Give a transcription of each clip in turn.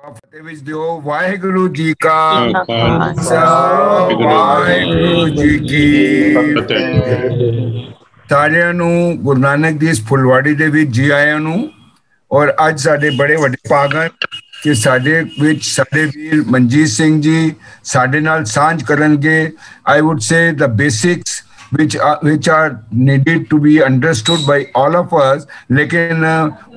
ਫਤਿਹ ਵਿੱਚ ਦਿਓ। ਵਾਹਿਗੁਰੂ ਜੀ ਕਾ ਖਾਲਸਾ ਵਾਹਿਗੁਰੂ ਜੀ ਕੀ ਫਤਿਹ। ਸਾਰਿਆਂ ਨੂੰ ਗੁਰੂ ਨਾਨਕ ਦੀ ਇਸ ਫੁਲਵਾੜੀ ਦੇ ਵਿੱਚ ਜੀ ਆਇਆਂ ਨੂੰ। ਔਰ ਅੱਜ ਸਾਡੇ ਬੜੇ ਵੱਡੇ ਭਾਗਨ ਕਿ ਸਾਡੇ ਵਿੱਚ ਸਾਡੇ ਵੀਰ ਮਨਜੀਤ ਸਿੰਘ ਜੀ ਸਾਡੇ ਨਾਲ ਸਾਂਝ ਕਰਨਗੇ। ਆਈ would say the basics which are needed to be understood by all of us, लेकिन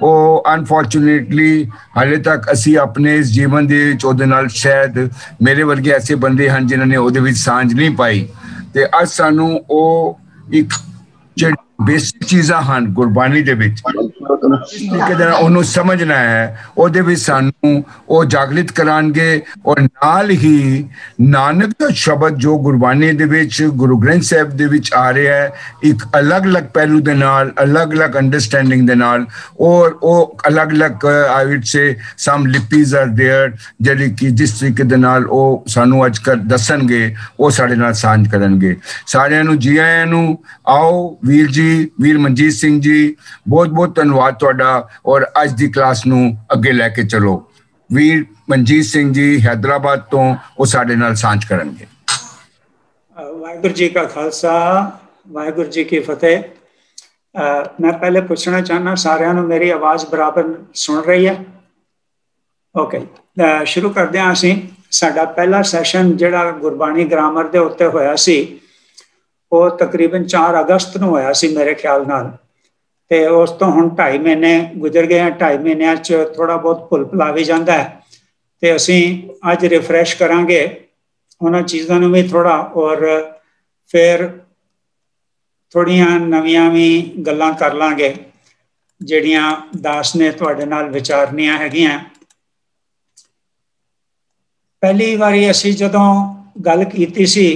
ਉਹ अनफॉर्चुनेटली ਹਾਲੇ ਤੱਕ ਅਸੀਂ ਆਪਣੇ ਇਸ ਜੀਵਨ ਦੇ ਵਿੱਚ ਉਹਦੇ ਨਾਲ ਸ਼ਾਇਦ ਮੇਰੇ ਵਰਗੇ ਐਸੇ ਬੰਦੇ ਹਨ ਜਿਨ੍ਹਾਂ ਨੇ ਉਹਦੇ ਵਿੱਚ ਸਾਂਝ ਨਹੀਂ ਪਾਈ। ਤੇ ਅੱਜ ਸਾਨੂੰ ਉਹ ਇੱਕ ਜਿਹੜੀ ਬੇਸਿਕ ਚੀਜ਼ਾਂ ਹਨ ਗੁਰਬਾਣੀ ਦੇ ਵਿੱਚ ਇਸ ਤਰੀਕੇ ਨਾਲ ਉਹਨੂੰ ਸਮਝਣਾ ਹੈ, ਉਹਦੇ ਵਿੱਚ ਸਾਨੂੰ ਉਹ ਜਾਗਰਿਤ ਕਰਾਂਗੇ। ਔਰ ਨਾਲ ਹੀ ਨਾਨਕ ਦਾ ਸ਼ਬਦ ਜੋ ਗੁਰਬਾਣੀ ਦੇ ਵਿੱਚ ਗੁਰੂ ਗ੍ਰੰਥ ਸਾਹਿਬ ਦੇ ਵਿੱਚ ਆ ਰਿਹਾ ਹੈ ਇੱਕ ਅਲੱਗ-ਅਲੱਗ ਪਹਿਲੂ ਦੇ ਨਾਲ, ਅਲੱਗ-ਅਲੱਗ ਅੰਡਰਸਟੈਂਡਿੰਗ ਦੇ ਨਾਲ, ਔਰ ਉਹ ਅਲੱਗ-ਅਲੱਗ ਆਈ ਵੁੱਡ ਸੇ ਸਮ ਲਿਪੀਜ਼ ਆਰ ਦੇਅਰ ਜਿਹੜੀ ਕਿ ਜਿਸ ਤਰੀਕੇ ਦੇ ਨਾਲ ਉਹ ਸਾਨੂੰ ਅੱਜ ਕੱਲ੍ਹ ਦੱਸਣਗੇ ਉਹ ਸਾਡੇ ਨਾਲ ਸਾਂਝ ਕਰਨਗੇ। ਸਾਰਿਆਂ ਨੂੰ ਜੀ ਆਇਆਂ ਨੂੰ। ਆਓ ਵੀਰ ਜੀ, ਵੀਰ ਮਨਜੀਤ ਸਿੰਘ ਜੀ, ਬਹੁਤ-ਬਹੁਤ ਧੰਨਵਾਦ ਤੁਹਾਡਾ। ਔਰ ਅੱਜ ਦੀ ਕਲਾਸ ਨੂੰ ਅੱਗੇ ਲੈ ਕੇ ਚਲੋ। ਵੀਰ ਮਨਜੀਤ ਸਿੰਘ ਜੀ ਹੈਦਰਾਬਾਦ ਤੋਂ ਉਹ ਸਾਡੇ ਨਾਲ ਸਾਂਝ ਕਰਨਗੇ। ਵਾਹਿਗੁਰੂ ਜੀ ਕਾ ਖਾਲਸਾ, ਵਾਹਿਗੁਰੂ ਜੀ ਕੀ ਫਤਿਹ। ਮੈਂ ਪਹਿਲੇ ਪੁੱਛਣਾ ਚਾਹੁੰਦਾ ਸਾਰਿਆਂ ਨੂੰ ਮੇਰੀ ਆਵਾਜ਼ ਬਰਾਬਰ ਸੁਣ ਰਹੀ ਹੈ? ਓਕੇ, ਸ਼ੁਰੂ ਕਰਦੇ ਹਾਂ। ਅਸੀਂ ਸਾਡਾ ਪਹਿਲਾ ਸੈਸ਼ਨ ਜਿਹੜਾ ਗੁਰਬਾਣੀ ਗ੍ਰਾਮਰ ਦੇ ਉੱਤੇ ਹੋਇਆ ਸੀ ਉਹ ਤਕਰੀਬਨ 4 ਅਗਸਤ ਨੂੰ ਹੋਇਆ ਸੀ ਮੇਰੇ ਖਿਆਲ ਨਾਲ। ਤੇ ਉਸ ਤੋਂ ਹੁਣ 2.5 ਮਹੀਨੇ ਗੁਜ਼ਰ ਗਏ। 2.5 ਮਹੀਨਿਆਂ 'ਚ ਥੋੜ੍ਹਾ ਬਹੁਤ ਭੁੱਲ ਭੁਲਾ ਵੀ ਜਾਂਦਾ ਹੈ ਤੇ ਅਸੀਂ ਅੱਜ ਰਿਫਰੈਸ਼ ਕਰਾਂਗੇ ਉਹਨਾਂ ਚੀਜ਼ਾਂ ਨੂੰ ਵੀ ਥੋੜ੍ਹਾ, ਔਰ ਫਿਰ ਥੋੜ੍ਹੀਆਂ ਨਵੀਆਂ ਵੀ ਗੱਲਾਂ ਕਰ ਲਾਂਗੇ ਜਿਹੜੀਆਂ ਦਾਸ ਨੇ ਤੁਹਾਡੇ ਨਾਲ ਵਿਚਾਰਨੀਆਂ ਹੈਗੀਆਂ। ਪਹਿਲੀ ਵਾਰੀ ਅਸੀਂ ਜਦੋਂ ਗੱਲ ਕੀਤੀ ਸੀ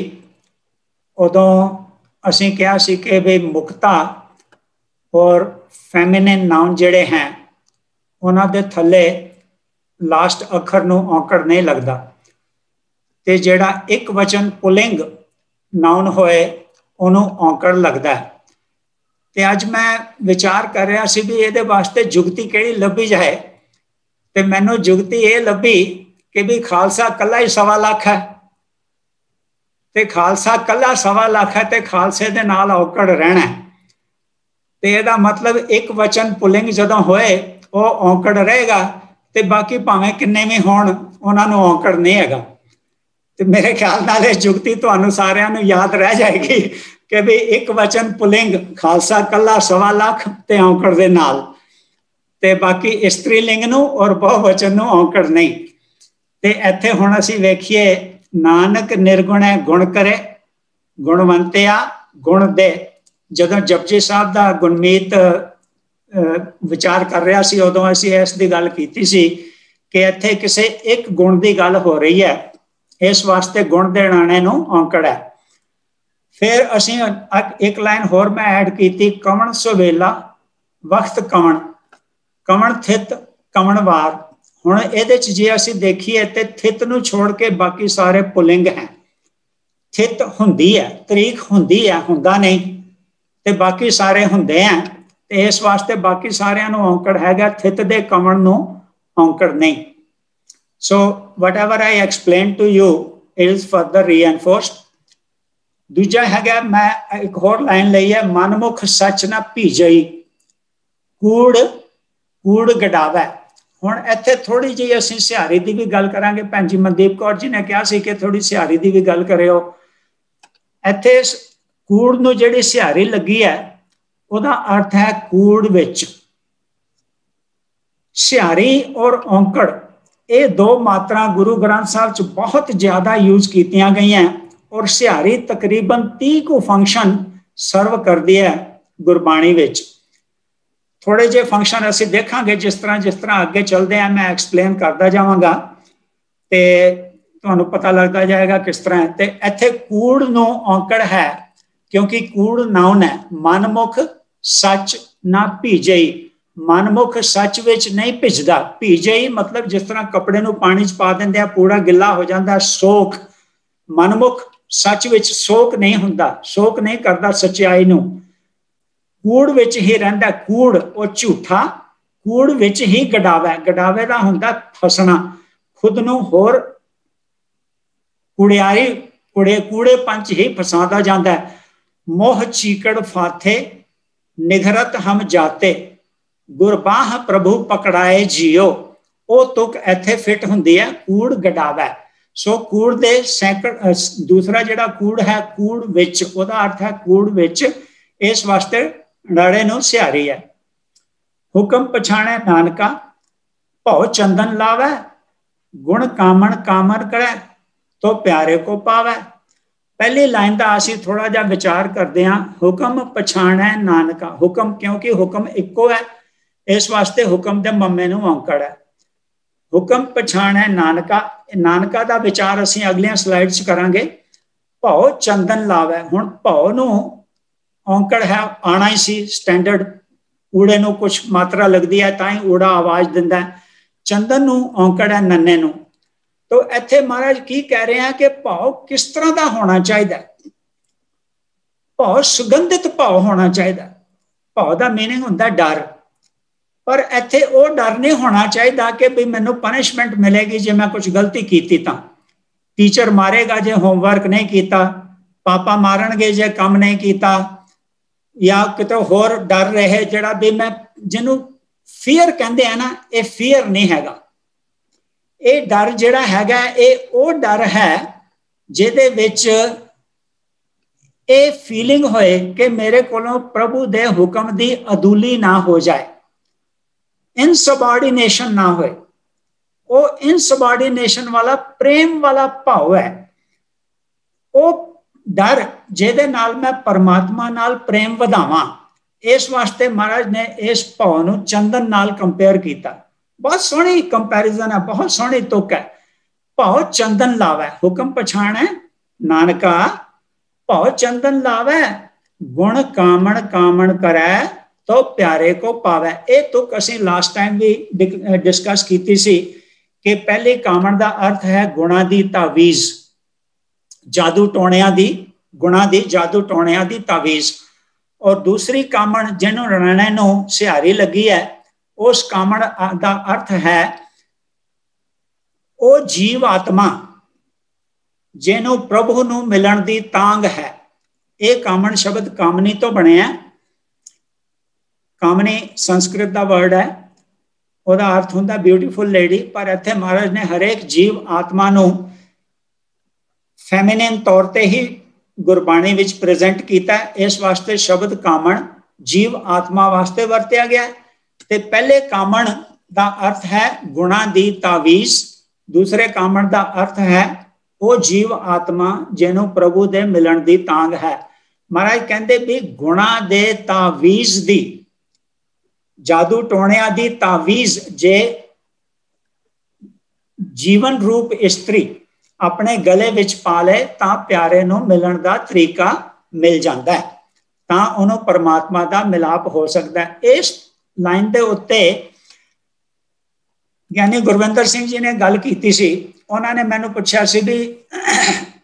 ਉਦੋਂ ਅਸੀਂ ਕਿਹਾ ਸੀ ਕਿ ਵੀ ਮੁਕਤਾ ਔਰ ਫੈਮਿਨਿਨ ਨਾਉਨ ਜਿਹੜੇ ਹੈ ਉਹਨਾਂ ਦੇ ਥੱਲੇ ਲਾਸਟ ਅੱਖਰ ਨੂੰ ਔਂਕੜ ਨਹੀਂ ਲੱਗਦਾ, ਤੇ ਜਿਹੜਾ ਇੱਕ ਵਚਨ ਪੁਲਿੰਗ ਨਾਉਨ ਹੋਏ ਉਹਨੂੰ ਔਂਕੜ ਲੱਗਦਾ ਹੈ। ਤੇ ਅੱਜ ਮੈਂ ਵਿਚਾਰ ਕਰ ਰਿਹਾ ਸੀ ਵੀ ਇਹਦੇ ਵਾਸਤੇ ਜੁਗਤੀ ਕਿਹੜੀ ਲੱਭੀ ਜਾਏ, ਤੇ ਮੈਨੂੰ ਜੁਗਤੀ ਇਹ ਲੱਭੀ ਕਿ ਵੀ ਖਾਲਸਾ ਕੱਲਾ ਹੀ 1.25 ਲੱਖ ਹੈ, ਤੇ ਖਾਲਸਾ ਕੱਲਾ 1.25 ਲੱਖ ਹੈ ਤੇ ਖਾਲਸੇ ਦੇ ਨਾਲ ਔਕੜ ਰਹਿਣਾ। ਤੇ ਇਹਦਾ ਮਤਲਬ ਇੱਕ ਵਚਨ ਪੁਲਿੰਗ ਜਦੋਂ ਹੋਏ ਉਹ ਔਕੜ ਰਹੇਗਾ ਤੇ ਬਾਕੀ ਭਾਵੇਂ ਕਿੰਨੇ ਵੀ ਹੋਣ ਉਹਨਾਂ ਨੂੰ ਔਕੜ ਨਹੀਂ ਹੈਗਾ। ਤੇ ਮੇਰੇ ਖਿਆਲ ਨਾਲ ਇਹ ਜੁਗਤੀ ਤੁਹਾਨੂੰ ਸਾਰਿਆਂ ਨੂੰ ਯਾਦ ਰਹਿ ਜਾਏਗੀ ਕਿ ਵੀ ਇੱਕ ਵਚਨ ਪੁਲਿੰਗ ਖਾਲਸਾ ਕੱਲਾ 1.25 ਲੱਖ ਤੇ ਔਕੜ ਦੇ ਨਾਲ, ਤੇ ਬਾਕੀ ਇਸਤਰੀ ਲਿੰਗ ਨੂੰ ਔਰ ਬਹੁਵਚਨ ਨੂੰ ਔਕੜ ਨਹੀਂ। ਤੇ ਇੱਥੇ ਹੁਣ ਅਸੀਂ ਵੇਖੀਏ ਨਾਨਕ ਨਿਰਗੁਣ ਹੈ ਗੁਣ ਕਰੇ, ਗੁਣਵੰਤਿਆ ਗੁਣ ਦੇ। ਜਦੋਂ ਜਪਜੀ ਸਾਹਿਬ ਦਾ ਗੁਣਮੀਤ ਵਿਚਾਰ ਕਰ ਰਿਹਾ ਸੀ ਉਦੋਂ ਅਸੀਂ ਇਸ ਦੀ ਗੱਲ ਕੀਤੀ ਸੀ ਕਿ ਇੱਥੇ ਕਿਸੇ ਇੱਕ ਗੁਣ ਦੀ ਗੱਲ ਹੋ ਰਹੀ ਹੈ, ਇਸ ਵਾਸਤੇ ਗੁਣ ਦੇ ਨਾਣੇ ਨੂੰ ਔਂਕੜ ਹੈ। ਫਿਰ ਅਸੀਂ ਇੱਕ ਲਾਈਨ ਹੋਰ ਮੈਂ ਐਡ ਕੀਤੀ, ਕਵਣ ਸੁਵੇਲਾ ਵਕਤ ਕਵਣ, ਕਵਣ ਥਿਤ ਕਵਣ ਵਾਰ। ਹੁਣ ਇਹਦੇ 'ਚ ਜੇ ਅਸੀਂ ਦੇਖੀਏ ਤੇ ਥਿਤ ਨੂੰ ਛੋੜ ਕੇ ਬਾਕੀ ਸਾਰੇ ਪੁਲਿੰਗ ਹੈ। ਥਿਤ ਹੁੰਦੀ ਹੈ, ਤਰੀਕ ਹੁੰਦੀ ਹੈ, ਹੁੰਦਾ ਨਹੀਂ, ਤੇ ਬਾਕੀ ਸਾਰੇ ਹੁੰਦੇ ਆ। ਤੇ ਇਸ ਵਾਸਤੇ ਬਾਕੀ ਸਾਰਿਆਂ ਨੂੰ ਔਂਕੜ ਹੈਗਾ, ਥਿਤ ਦੇ ਕਵਣ ਨੂੰ ਔਂਕੜ ਨਹੀਂ। ਸੋ whatever I explained to you is further reinforced। ਦੂਜਾ ਹੈਗਾ, ਮੈਂ ਇੱਕ ਹੋਰ ਲਾਈਨ ਲਈ ਹੈ, ਮਨਮੁਖ ਸੱਚ ਨਾ ਭੀਜਈ, ਕੂੜ ਕੂੜ ਗਡਾਵੈ। ਹੁਣ ਇੱਥੇ ਥੋੜੀ ਜਿਹੀ ਅਸੀਂ ਸਿਹਾਰੀ ਦੀ ਵੀ ਗੱਲ ਕਰਾਂਗੇ। ਭੈਣ ਜੀ ਮਨਦੀਪ ਕੌਰ ਜੀ ਨੇ ਕਿਹਾ ਸੀ ਕਿ ਥੋੜੀ ਸਿਹਾਰੀ ਦੀ ਵੀ ਗੱਲ ਕਰਿਓ। ਇੱਥੇ ਕੂੜ ਨੂੰ ਜਿਹੜੀ ਸਿਹਾਰੀ ਲੱਗੀ ਹੈ ਉਹਦਾ ਅਰਥ ਹੈ ਕੂੜ ਵਿੱਚ। ਸਿਹਾਰੀ ਔਰ ਔਂਕੜ ਇਹ 2 ਮਾਤਰਾ ਗੁਰੂ ਗ੍ਰੰਥ ਸਾਹਿਬ 'ਚ ਬਹੁਤ ਜ਼ਿਆਦਾ ਯੂਜ਼ ਕੀਤੀਆਂ ਗਈਆਂ, ਔਰ ਸਿਹਾਰੀ ਤਕਰੀਬਨ 30 ਕੁ ਫੰਕਸ਼ਨ ਸਰਵ ਕਰਦੀ ਹੈ ਗੁਰਬਾਣੀ ਵਿੱਚ। ਥੋੜੇ ਜਿਹੇ ਫੰਕਸ਼ਨ ਅਸੀਂ ਦੇਖਾਂਗੇ ਜਿਸ ਤਰ੍ਹਾਂ ਅੱਗੇ ਚੱਲਦੇ ਆ ਮੈਂ ਐਕਸਪਲੇਨ ਕਰਦਾ ਜਾਵਾਂਗਾ ਤੇ ਤੁਹਾਨੂੰ ਪਤਾ ਲੱਗਦਾ ਜਾਏਗਾ ਕਿਸ ਤਰ੍ਹਾਂ। ਤੇ ਇੱਥੇ ਕੂੜ ਨੂੰ ਔਂਕੜ ਹੈ ਕਿਉਂਕਿ ਕੂੜ ਨਾਉਨ ਹੈ। ਮਨਮੁਖ ਸੱਚ ਨਾ ਭੀਜਈ, ਮਨਮੁਖ ਸੱਚ ਵਿੱਚ ਨਹੀਂ ਭਿੱਜਦਾ। ਭੀਜਈ ਮਤਲਬ ਜਿਸ ਤਰ੍ਹਾਂ ਕੱਪੜੇ ਨੂੰ ਪਾਣੀ 'ਚ ਪਾ ਦਿੰਦੇ ਆ ਪੂਰਾ ਗਿੱਲਾ ਹੋ ਜਾਂਦਾ, ਸੋਖ। ਮਨਮੁਖ ਸੱਚ ਵਿੱਚ ਸੋਖ ਨਹੀਂ ਹੁੰਦਾ, ਸੋਖ ਨਹੀਂ ਕਰਦਾ ਸੱਚਾਈ ਨੂੰ, ਕੂੜ ਵਿੱਚ ਹੀ ਰਹਿੰਦਾ। ਕੂੜ ਉਹ ਝੂਠਾ, ਕੂੜ ਵਿੱਚ ਹੀ ਗਡਾਵਾ, ਗਡਾਵੇ ਦਾ ਹੁੰਦਾ ਫਸਣਾ। खुद नूं होर कूड़े पंच ही फसादा जाता है। मोह चीकड़ फाथे निघरत हम जाते, गुरबाह प्रभु पकड़ाए जियो। वो तुक इत्थे फिट हुंदी है कूड़ गडावा। सो कूड़ दे सैकड़ दूसरा जिहड़ा कूड़ है कूड़ विच, ओहदा अर्थ है कूड़ विच, इस वास्ते रड़े नूं सिहारी है। हुक्म पछाणे नानका भौ चंदन लावै, गुण कामण कामन करे तो प्यारे को पावै। पहली लाइन का असीं थोड़ा जा विचार करते हैं। हुक्म पछाणै नानका, हुक्म क्योंकि हुक्म इक्को है, इस वास्ते हुक्म दे मम्मे नूं औंकड़ है। हुक्म पछाणै नानका, नानका का विचार असीं अगलियां स्लाइड च करांगे। भौ चंदन लावै, हुण भौ नूं औंकड़ है आना ही सी स्टैंडर्ड, ऊड़े नूं कुछ मात्रा लगती है तां ही ऊड़ा आवाज दिंदा है। चंदन नूं औंकड़ है नन्ने नूं। तो इत्थे महाराज की कह रहे हैं कि भाव किस तरह का होना चाहिए? भाव सुगंधित भाव होना चाहिए। भाव का मीनिंग होता डर, पर इत्थे वो डर नहीं होना चाहिए कि भी मैनू पनिशमेंट मिलेगी जे मैं कुछ गलती की। टीचर मारेगा जे होमवर्क नहीं किया, पापा मारनगे जे काम नहीं किया, या किते होर डर रहे जिहड़ा भी मैं जिन्हों फीयर कहते हैं ना, ये फीयर नहीं हैगा। ये डर जिहड़ा हैगा ये वो डर है जिहदे विच ये फीलिंग होए कि मेरे कोलों प्रभु दे हुक्म दी अदूली ना हो जाए, इनसबऑर्डिनेशन ना होए। वो इनसबऑर्डिनेशन वाला प्रेम वाला भाव है, वो डर जिहदे नाल मैं परमात्मा नाल प्रेम वधावां। इस वास्ते महाराज ने इस भाव नूं चंदन नाल कंपेयर किया। बहुत सोहनी कंपैरिजन है, बहुत सोहनी तुक है। भाव चंदन लावै, हुक्म पछाणै नानका भाव चंदन लावै, गुण कामण कामण करै तो प्यारे को पावै। ये तुक असीं लास्ट टाइम भी डिस्कस की सी कि पहली कामण का अर्थ है गुणा दी तावीज़, जादू टोणिया दी, गुणा दी जादू टोणिया दी तावीज़। और दूसरी कामण जिन्हों रणे नूं सिहारी लगी है, उस कामण का अर्थ है वो जीव आत्मा जिन्हों प्रभु नूं मिलन दी तांग है। ये कामण शब्द कामनी तो बने है। कामनी संस्कृत का वर्ड है, वह अर्थ होंदा ब्यूटीफुल लेडी, पर इत्थे महाराज ने हरेक जीव आत्मा नूं फैमिनिन तौर पर ही गुरबाणी विच प्रेजेंट किया। इस वास्ते शब्द कामण जीव आत्मा वास्ते वरत्या गया। ते पहले कामण का अर्थ है गुणा दी तावीज़, दूसरे कामण का अर्थ है वो जीव आत्मा जिन्हों प्रभु दे मिलन दी तांग है। महाराज कहते भी गुणा दे तावीज़ दी, जादू टोणिया दी तावीज़ जे जीवन रूप इस्त्री अपने गले विच पा ले तां प्यारे नूं मिलन का तरीका मिल जाता है, तां उन्हों परमात्मा का मिलाप हो सकता है। इस लाइन के उत्ते ज्ञानी गुरविंदर सिंह जी ने गल की सी। उन्होंने मैनू पूछा सी भी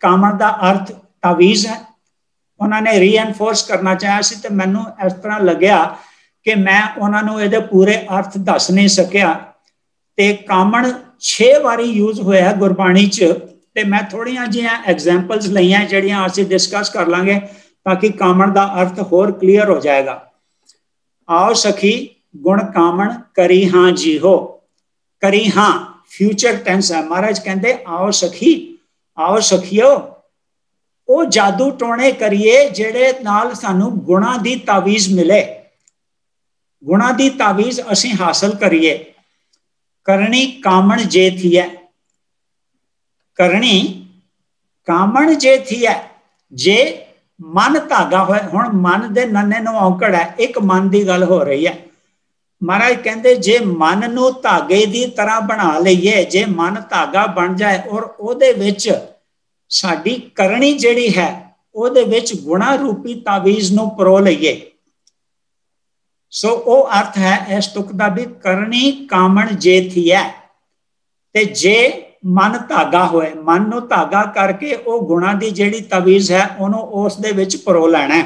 कामण का अर्थ तावीज़ है, उन्होंने रीएनफोर्स करना चाहा सी, तो मैनू इस तरह लग्या कि मैं उन्होंने ये पूरे अर्थ दस नहीं सकिया। ते कामण 6 बारी यूज होया गुरबाणी च, ते मैं थोड़ियां जिहियां एग्जाम्पल्स लईआं जिहड़ियां असीं डिस्कस कर लांगे ताकि कामण का अर्थ होर क्लीयर हो जाएगा। आओ सखी गुण कामण करी हाँ जी हो, करी हाँ फ्यूचर टेंस है। महाराज कहते आओ सखी, आओ सखियो, वो जादू टोणे करिए जेड़े नाल सानू गुणा दी तावीज़ मिले, गुणा दी तावीज़ असीं हासिल करिए। करनी कामण जे थी है, करनी कामण जे थी है, जे मन धागा होए। हुण मन दे नन्ने नूं औंकड़ है, एक मन की गल हो रही है। महाराज कहते जे मन नूं धागे की तरह बना लईए, जे मन धागा बन जाए और उहदे विच साडी करनी जिहड़ी है उहदे विच गुणा रूपी तावीज़ नूं परो लईए। सो वो अर्थ है इस तुक दा भी करनी कामण जे थी है, ते जे मन धागा होए, मन नूं धागा करके वो गुणा की जिहड़ी तावीज़ है उन्होंने उस दे विच परो लैना।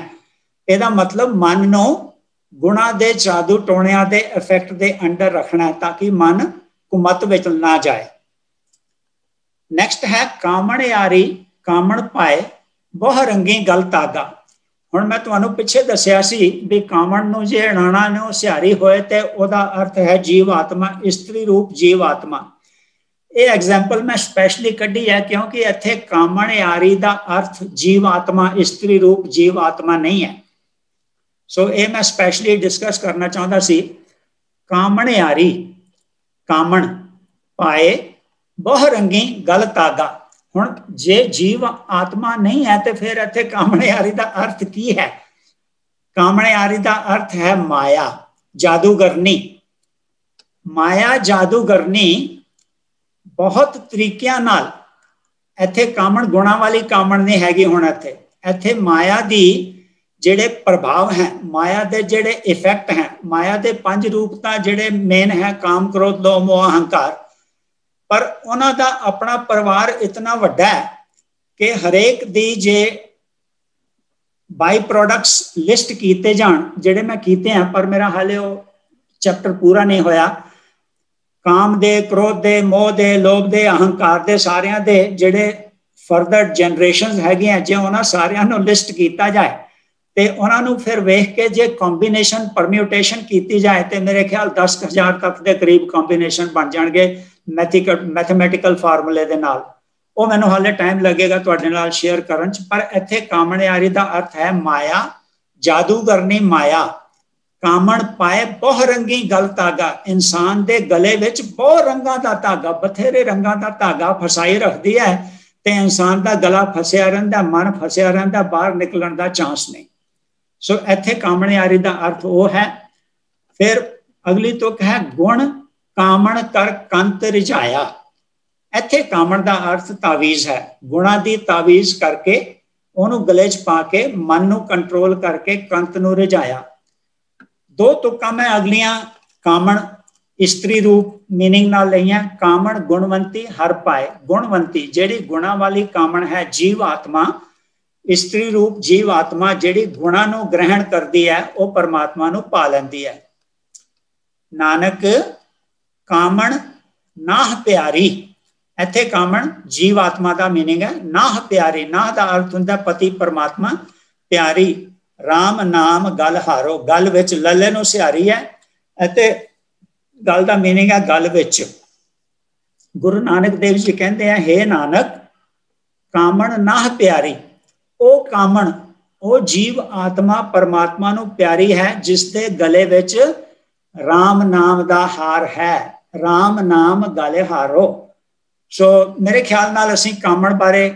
इहदा मतलब मन नूं गुणा दे जादू टोणिया दे इफेक्ट दे अंडर रखना है ताकि मन कुमत विच ना जाए। ਨੈਕਸਟ ਹੈ ਕਾਮਣ ਯਾਰੀ ਕਾਮਣ ਪਾਏ ਬਹੁ ਰੰਗੀ ਗਲ ਤਾਗਾ। ਹੁਣ ਮੈਂ ਤੁਹਾਨੂੰ ਪਿੱਛੇ ਦੱਸਿਆ ਸੀ ਵੀ ਕਾਮਣ ਨੂੰ ਜੇ ਅਣਾਣਾ ਨੂੰ ਸਿਹਾਰੀ ਹੋਏ ਤੇ ਉਹਦਾ ਅਰਥ ਹੈ ਜੀਵ ਆਤਮਾ, ਇਸਤਰੀ ਰੂਪ ਜੀਵ ਆਤਮਾ। ਇਹ ਐਗਜ਼ਾਮਪਲ ਮੈਂ ਸਪੈਸ਼ਲੀ ਕੱਢੀ ਹੈ ਕਿਉਂਕਿ ਇੱਥੇ ਕਾਮਣ ਯਾਰੀ ਦਾ ਅਰਥ ਜੀਵ ਆਤਮਾ, ਇਸਤਰੀ ਰੂਪ ਜੀਵ ਆਤਮਾ ਨਹੀਂ ਹੈ। ਸੋ ਇਹ ਮੈਂ ਸਪੈਸ਼ਲੀ ਡਿਸਕਸ ਕਰਨਾ ਚਾਹੁੰਦਾ ਸੀ। ਕਾਮਣ ਯਾਰੀ ਕਾਮਣ ਪਾਏ ਬਹੁ ਰੰਗੀ ਗਲ ਤਾਗਾ। ਹੁਣ ਜੇ ਜੀਵ ਆਤਮਾ ਨਹੀਂ ਹੈ ਤੇ ਫਿਰ ਇੱਥੇ ਕਾਮਣ ਯਾਰੀ ਦਾ ਅਰਥ ਕੀ ਹੈ? ਕਾਮਣ ਯਾਰੀ ਦਾ ਅਰਥ ਹੈ ਮਾਇਆ, ਜਾਦੂਗਰਨੀ। ਮਾਇਆ ਜਾਦੂਗਰਨੀ ਬਹੁਤ ਤਰੀਕਿਆਂ ਨਾਲ, ਇੱਥੇ ਕਾਮਣ ਗੁਣਾ ਵਾਲੀ ਕਾਮਣ ਨਹੀਂ ਹੈਗੀ। ਹੁਣ ਇੱਥੇ ਮਾਇਆ ਦੀ ਜਿਹੜੇ ਪ੍ਰਭਾਵ ਹੈ, ਮਾਇਆ ਦੇ ਜਿਹੜੇ ਇਫੈਕਟ ਹੈ, ਮਾਇਆ ਦੇ 5 ਰੂਪ ਤਾਂ ਜਿਹੜੇ ਮੇਨ ਹੈ ਕਾਮ, ਕ੍ਰੋਧ, ਲੋਭ, ਮੋਹ, ਅਹੰਕਾਰ, ਪਰ ਉਹਨਾਂ ਦਾ ਆਪਣਾ ਪਰਿਵਾਰ ਇਤਨਾ ਵੱਡਾ ਹੈ ਕਿ ਹਰੇਕ ਦੀ ਜੇ ਬਾਈ ਪ੍ਰੋਡਕਟਸ ਲਿਸਟ ਕੀਤੇ ਜਾਣ, ਜਿਹੜੇ ਮੈਂ ਕੀਤੇ ਆ ਪਰ ਮੇਰਾ ਹਾਲੇ ਉਹ ਚੈਪਟਰ ਪੂਰਾ ਨਹੀਂ ਹੋਇਆ, ਕਾਮ ਦੇ, ਕ੍ਰੋਧ ਦੇ, ਮੋਹ ਦੇ, ਲੋਭ ਦੇ, ਅਹੰਕਾਰ ਦੇ, ਸਾਰਿਆਂ ਦੇ ਜਿਹੜੇ ਫਰਦਰ ਜਨਰੇਸ਼ਨਸ ਹੈਗੀਆਂ, ਜੇ ਉਹਨਾਂ ਸਾਰਿਆਂ ਨੂੰ ਲਿਸਟ ਕੀਤਾ ਜਾਏ ਤੇ ਉਹਨਾਂ ਨੂੰ ਫਿਰ ਵੇਖ ਕੇ ਜੇ ਕੰਬੀਨੇਸ਼ਨ ਪਰਮਿਊਟੇਸ਼ਨ ਕੀਤੀ ਜਾਏ ਤੇ ਮੇਰੇ ਖਿਆਲ 10,000 ਤੱਕ ਦੇ ਕਰੀਬ ਕੰਬੀਨੇਸ਼ਨ ਬਣ ਜਾਣਗੇ ਮੈਥਮੈਟੀਕਲ ਫਾਰਮੂਲੇ ਦੇ ਨਾਲ। ਉਹ ਮੈਨੂੰ ਹਾਲੇ ਟਾਈਮ ਲੱਗੇਗਾ ਤੁਹਾਡੇ ਨਾਲ ਸ਼ੇਅਰ ਕਰਨ ਚ। ਪਰ ਇੱਥੇ ਕਾਮਣ ਯਾਰੀ ਦਾ ਅਰਥ ਹੈ ਮਾਇਆ, ਜਾਦੂਗਰਨੀ ਮਾਇਆ। ਕਾਮਣ ਪਾਏ ਬਹੁ ਰੰਗੀ ਗਲ ਧਾਗਾ, ਇਨਸਾਨ ਦੇ ਗਲੇ ਵਿੱਚ ਬਹੁਤ ਰੰਗਾਂ ਦਾ ਧਾਗਾ, ਬਥੇਰੇ ਰੰਗਾਂ ਦਾ ਧਾਗਾ ਫਸਾਈ ਰੱਖਦੀ ਹੈ ਤੇ ਇਨਸਾਨ ਦਾ ਗਲਾ ਫਸਿਆ ਰਹਿੰਦਾ, ਮਨ ਫਸਿਆ ਰਹਿੰਦਾ, ਬਾਹਰ ਨਿਕਲਣ ਦਾ ਚਾਂਸ ਨਹੀਂ। ਸੋ ਇੱਥੇ ਕਾਮਣ ਯਾਰੀ ਦਾ ਅਰਥ ਉਹ ਹੈ। ਫਿਰ ਅਗਲੀ ਤੁਕ ਹੈ ਗੁਣ ਕਾਮਣ ਕਰ ਕੰਤ ਰਿਝਾਇਆ। ਇੱਥੇ ਕਾਮਣ ਦਾ ਅਰਥ ਤਾਵੀਜ਼ ਹੈ। ਗੁਣਾ ਦੀ ਤਾਵੀਜ਼ ਕਰਕੇ ਉਹਨੂੰ ਗਲੇ 'ਚ ਪਾ ਕੇ ਮਨ ਨੂੰ ਕੰਟਰੋਲ ਕਰਕੇ ਕੰਤ ਨੂੰ ਰਿਝਾਇਆ। 2 ਤੁਕਾਂ ਮੈਂ ਅਗਲੀਆਂ ਕਾਮਣ ਇਸਤਰੀ ਰੂਪ ਮੀਨਿੰਗ ਨਾਲ ਲਈਆਂ। ਕਾਮਣ ਗੁਣਵੰਤੀ ਹਰ ਪਾਏ। ਗੁਣਵੰਤੀ ਜਿਹੜੀ ਗੁਣਾ ਵਾਲੀ ਕਾਮਣ ਹੈ ਜੀਵ ਆਤਮਾ, ਇਸਤਰੀ ਰੂਪ ਜੀਵ ਆਤਮਾ ਜਿਹੜੀ ਗੁਣਾ ਨੂੰ ਗ੍ਰਹਿਣ ਕਰਦੀ ਹੈ ਉਹ ਪਰਮਾਤਮਾ ਨੂੰ ਪਾ ਲੈਂਦੀ ਹੈ। ਨਾਨਕ ਕਾਮਣ ਨਾਹ ਪਿਆਰੀ। ਇੱਥੇ ਕਾਮਣ ਜੀਵ ਆਤਮਾ ਦਾ ਮੀਨਿੰਗ ਹੈ। ਨਾਹ ਪਿਆਰੀ, ਨਾਹ ਦਾ ਅਰਥ ਹੁੰਦਾ ਪਤੀ ਪਰਮਾਤਮਾ, ਪਿਆਰੀ ਰਾਮ ਨਾਮ ਗਲ ਹਾਰੋ। ਗਲ ਵਿੱਚ ਲੱਲੇ ਨੂੰ ਸਿਹਾਰੀ ਹੈ ਅਤੇ ਗਲ ਦਾ ਮੀਨਿੰਗ ਹੈ ਗਲ ਵਿੱਚ। ਗੁਰੂ ਨਾਨਕ ਦੇਵ ਜੀ ਕਹਿੰਦੇ ਆ, ਹੇ ਨਾਨਕ ਕਾਮਣ ਨਾਹ ਪਿਆਰੀ। ਉਹ ਕਾਮਣ, ਉਹ ਜੀਵ ਆਤਮਾ ਪਰਮਾਤਮਾ ਨੂੰ ਪਿਆਰੀ ਹੈ ਜਿਸ ਦੇ ਗਲੇ ਵਿੱਚ ਰਾਮ ਨਾਮ ਦਾ ਹਾਰ ਹੈ। ਰਾਮ ਨਾਮ ਗਲੇ ਹਾਰੋ। ਸੋ ਮੇਰੇ ਖਿਆਲ ਨਾਲ ਅਸੀਂ ਕਾਮਣ ਬਾਰੇ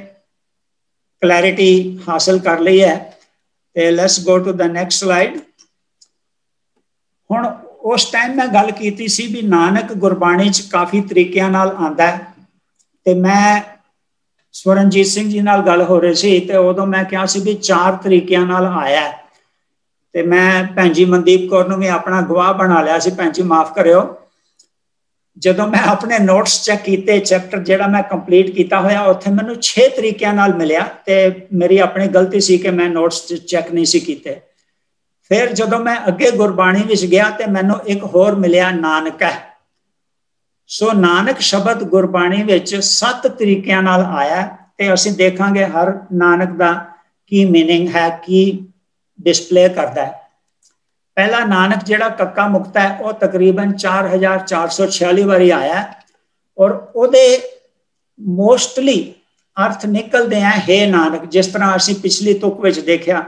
ਕਲੈਰਿਟੀ ਹਾਸਲ ਕਰ ਲਈ ਹੈ ਤੇ let's go to the next slide. ਹੁਣ ਉਸ ਟਾਈਮ ਮੈਂ ਗੱਲ ਕੀਤੀ ਸੀ ਵੀ ਨਾਨਕ ਗੁਰਬਾਣੀ 'ਚ ਕਾਫੀ ਤਰੀਕਿਆਂ ਨਾਲ ਆਉਂਦਾ ਹੈ ਤੇ ਮੈਂ ਸਵਰਨਜੀਤ ਸਿੰਘ ਜੀ ਨਾਲ ਗੱਲ ਹੋ ਰਹੀ ਸੀ ਤੇ ਉਦੋਂ ਮੈਂ ਕਿਹਾ ਸੀ ਵੀ 4 ਤਰੀਕਿਆਂ ਨਾਲ ਆਇਆ ਤੇ ਮੈਂ ਭੈਣ ਜੀ ਮਨਦੀਪ ਕੌਰ ਨੂੰ ਵੀ ਆਪਣਾ ਗਵਾਹ ਬਣਾ ਲਿਆ ਸੀ। ਭੈਣ ਜੀ ਮਾਫ ਕਰਿਓ, ਜਦੋਂ ਮੈਂ ਆਪਣੇ ਨੋਟਸ ਚੈੱਕ ਕੀਤੇ, ਚੈਪਟਰ ਜਿਹੜਾ ਮੈਂ ਕੰਪਲੀਟ ਕੀਤਾ ਹੋਇਆ ਉੱਥੇ ਮੈਨੂੰ 6 ਤਰੀਕਿਆਂ ਨਾਲ ਮਿਲਿਆ ਤੇ ਮੇਰੀ ਆਪਣੀ ਗਲਤੀ ਸੀ ਕਿ ਮੈਂ ਨੋਟਸ ਚੈੱਕ ਨਹੀਂ ਸੀ ਕੀਤੇ। ਫਿਰ ਜਦੋਂ ਮੈਂ ਅੱਗੇ ਗੁਰਬਾਣੀ ਵਿੱਚ ਗਿਆ ਤੇ ਮੈਨੂੰ ਇੱਕ ਹੋਰ ਮਿਲਿਆ, ਨਾਨਕ ਹੈ। ਸੋ ਨਾਨਕ ਸ਼ਬਦ ਗੁਰਬਾਣੀ ਵਿੱਚ 7 ਤਰੀਕਿਆਂ ਨਾਲ ਆਇਆ ਤੇ ਅਸੀਂ ਦੇਖਾਂਗੇ ਹਰ ਨਾਨਕ ਦਾ ਕੀ ਮੀਨਿੰਗ ਹੈ, ਕੀ ਡਿਸਪਲੇ ਕਰਦਾ ਹੈ। ਪਹਿਲਾ ਨਾਨਕ ਜਿਹੜਾ ਕੱਕਾ ਮੁਕਤਾ ਹੈ ਉਹ ਤਕਰੀਬਨ 4446 ਵਾਰੀ ਆਇਆ ਔਰ ਉਹਦੇ ਮੋਸਟਲੀ ਅਰਥ ਨਿਕਲਦੇ ਆ ਹੇ ਨਾਨਕ। ਜਿਸ ਤਰ੍ਹਾਂ ਅਸੀਂ ਪਿਛਲੀ ਤੁਕ ਵਿੱਚ ਦੇਖਿਆ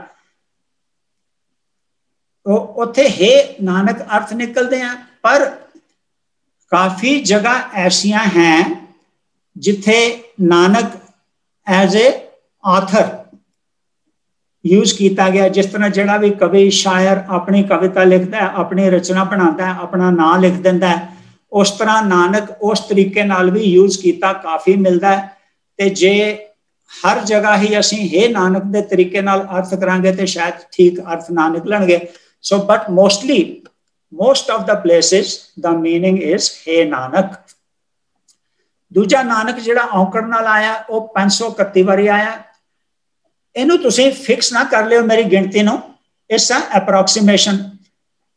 ਉੱਥੇ ਹੇ ਨਾਨਕ ਅਰਥ ਨਿਕਲਦੇ ਆ, ਪਰ ਕਾਫੀ ਜਗ੍ਹਾ ਐਸੀਆਂ हैं ਜਿੱਥੇ ਨਾਨਕ ਐਜ਼ ए ਆਥਰ यूज किया गया। जिस तरह जड़ा भी कवि शायर अपनी कविता लिखता है, अपनी रचना बनाता है, अपना नाम लिख देता है, उस तरह नानक उस तरीके नाल भी यूज किया काफ़ी मिलता है। तो जे हर जगह ही असी हे नानक के तरीके नाल अर्थ करांगे तो शायद ठीक अर्थ ना निकलणगे। So but mostly most of the places the meaning is हे नानक। दूजा नानक जिहड़ा औंकड़ नाल आया वो 531 वारी आया। इनू तुसीं फिक्स ना कर लियो मेरी गिनती नूं, it's a approximation.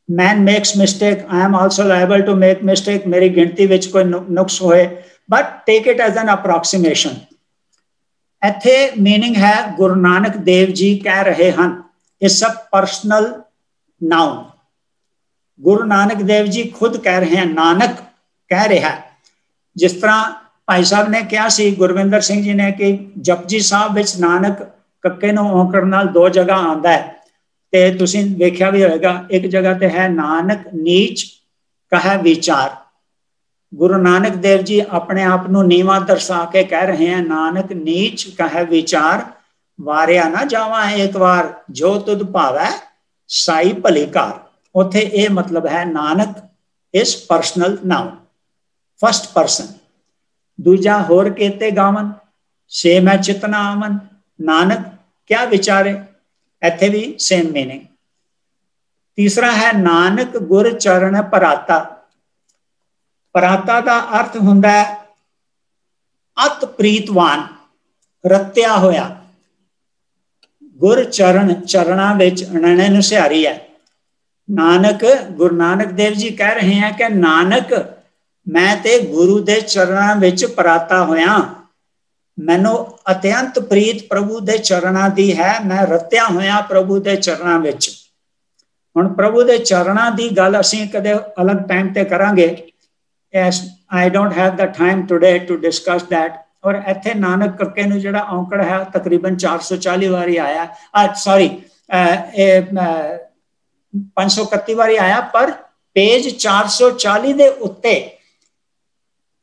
Man makes mistake, I am also liable to make mistake. मेरी गिनती विच कोई नुक्स होए, but take it as an approximation. ਇੱਥੇ meaning ਹੈ ਗੁਰੂ ਨਾਨਕ ਦੇਵ ਜੀ ਕਹਿ ਰਹੇ ਹਨ, it's a personal noun. Guru Nanak Dev ji ਖੁਦ ਕਹਿ ਰਹੇ ਹਨ, ਨਾਨਕ ਕਹਿ ਰਿਹਾ। ਜਿਸ ਤਰ੍ਹਾਂ ਭਾਈ ਸਾਹਿਬ ਨੇ ਕਿਹਾ ਸੀ, ਗੁਰਵਿੰਦਰ ਸਿੰਘ ਜੀ ਨੇ, ਕਿ ਜਪਜੀ ਸਾਹਿਬ ਵਿੱਚ ਨਾਨਕ ਕੱਕੇ ਨੂੰ ਔਂਕੜ ਨਾਲ 2 ਜਗ੍ਹਾ ਆਉਂਦਾ ਹੈ, ਤੇ ਤੁਸੀਂ ਵੇਖਿਆ ਵੀ ਹੋਏਗਾ। ਇੱਕ ਜਗ੍ਹਾ ਤੇ ਹੈ ਨਾਨਕ ਨੀਚ ਕਹੈ ਵਿਚਾਰ। ਗੁਰੂ ਨਾਨਕ ਦੇਵ ਜੀ ਆਪਣੇ ਆਪ ਨੂੰ ਨੀਵਾਂ ਦਰਸਾ ਕੇ ਕਹਿ ਰਹੇ ਹਨ, ਨਾਨਕ ਨੀਚ ਕਹੈ ਵਿਚਾਰ, ਵਾਰਿਆ ਨਾ ਜਾਵਾਂ ਇੱਕ ਵਾਰ, ਜੋ ਤੁਧ ਭਾਵੈ ਸਾਈ ਭਲੀ ਕਾਰ। ਉੱਥੇ ਇਹ ਮਤਲਬ ਹੈ ਨਾਨਕ ਇਸ ਪਰਸਨਲ ਨਾਉਨ, ਫਸਟ ਪਰਸਨ। ਦੂਜਾ ਹੋਰ ਕੀਤੇ ਗਾਵਨ, ਸੇ ਮੈਂ ਚਿਤਨਾ ਆਵਨ, ਨਾਨਕ ਕਿਆ ਵਿਚਾਰੇ, ਇੱਥੇ ਵੀ ਸੇਮ ਮੀਨਿੰਗ। ਤੀਸਰਾ ਹੈ ਨਾਨਕ ਗੁਰ ਚਰਨ ਪਰਾਤਾ। ਪਰਾਤਾ ਦਾ ਅਰਥ ਹੁੰਦਾ ਹੈ ਅਤ ਪ੍ਰੀਤਵਾਨ, ਰਤਿਆ ਹੋਇਆ। ਗੁਰ ਚਰਨ, ਚਰਣਾ ਵਿੱਚ ਅਣਣੇ ਨੂੰ ਸਿਹਾਰੀ ਹੈ। ਨਾਨਕ, ਗੁਰੂ ਨਾਨਕ ਦੇਵ ਜੀ ਕਹਿ ਰਹੇ हैं ਕਿ ਨਾਨਕ ਮੈਂ ਤੇ ਗੁਰੂ ਦੇ ਚਰਨਾਂ ਵਿੱਚ ਪਰਾਤਾ ਹੋਇਆ, ਮੈਨੂੰ ਅਤਿਅੰਤ ਪ੍ਰੀਤ ਪ੍ਰਭੂ ਦੇ ਚਰਨਾਂ ਦੀ ਹੈ, ਮੈਂ ਰਤਿਆ ਹੋਇਆ ਪ੍ਰਭੂ ਦੇ ਚਰਨਾਂ ਵਿੱਚ। ਹੁਣ ਪ੍ਰਭੂ ਦੇ ਚਰਨਾਂ ਦੀ ਗੱਲ ਅਸੀਂ ਕਦੇ ਅਲੱਗ ਟਾਈਮ ਤੇ ਕਰਾਂਗੇ। I don't have the time today to discuss that. ਔਰ ਇੱਥੇ ਨਾਨਕ ਕੱਕੇ ਨੂੰ ਜਿਹੜਾ ਔਂਕੜ ਹੈ ਤਕਰੀਬਨ 440 ਵਾਰੀ ਆਇਆ, ਸੌਰੀ 531 ਵਾਰੀ ਆਇਆ, ਪਰ ਪੇਜ 440 ਦੇ ਉੱਤੇ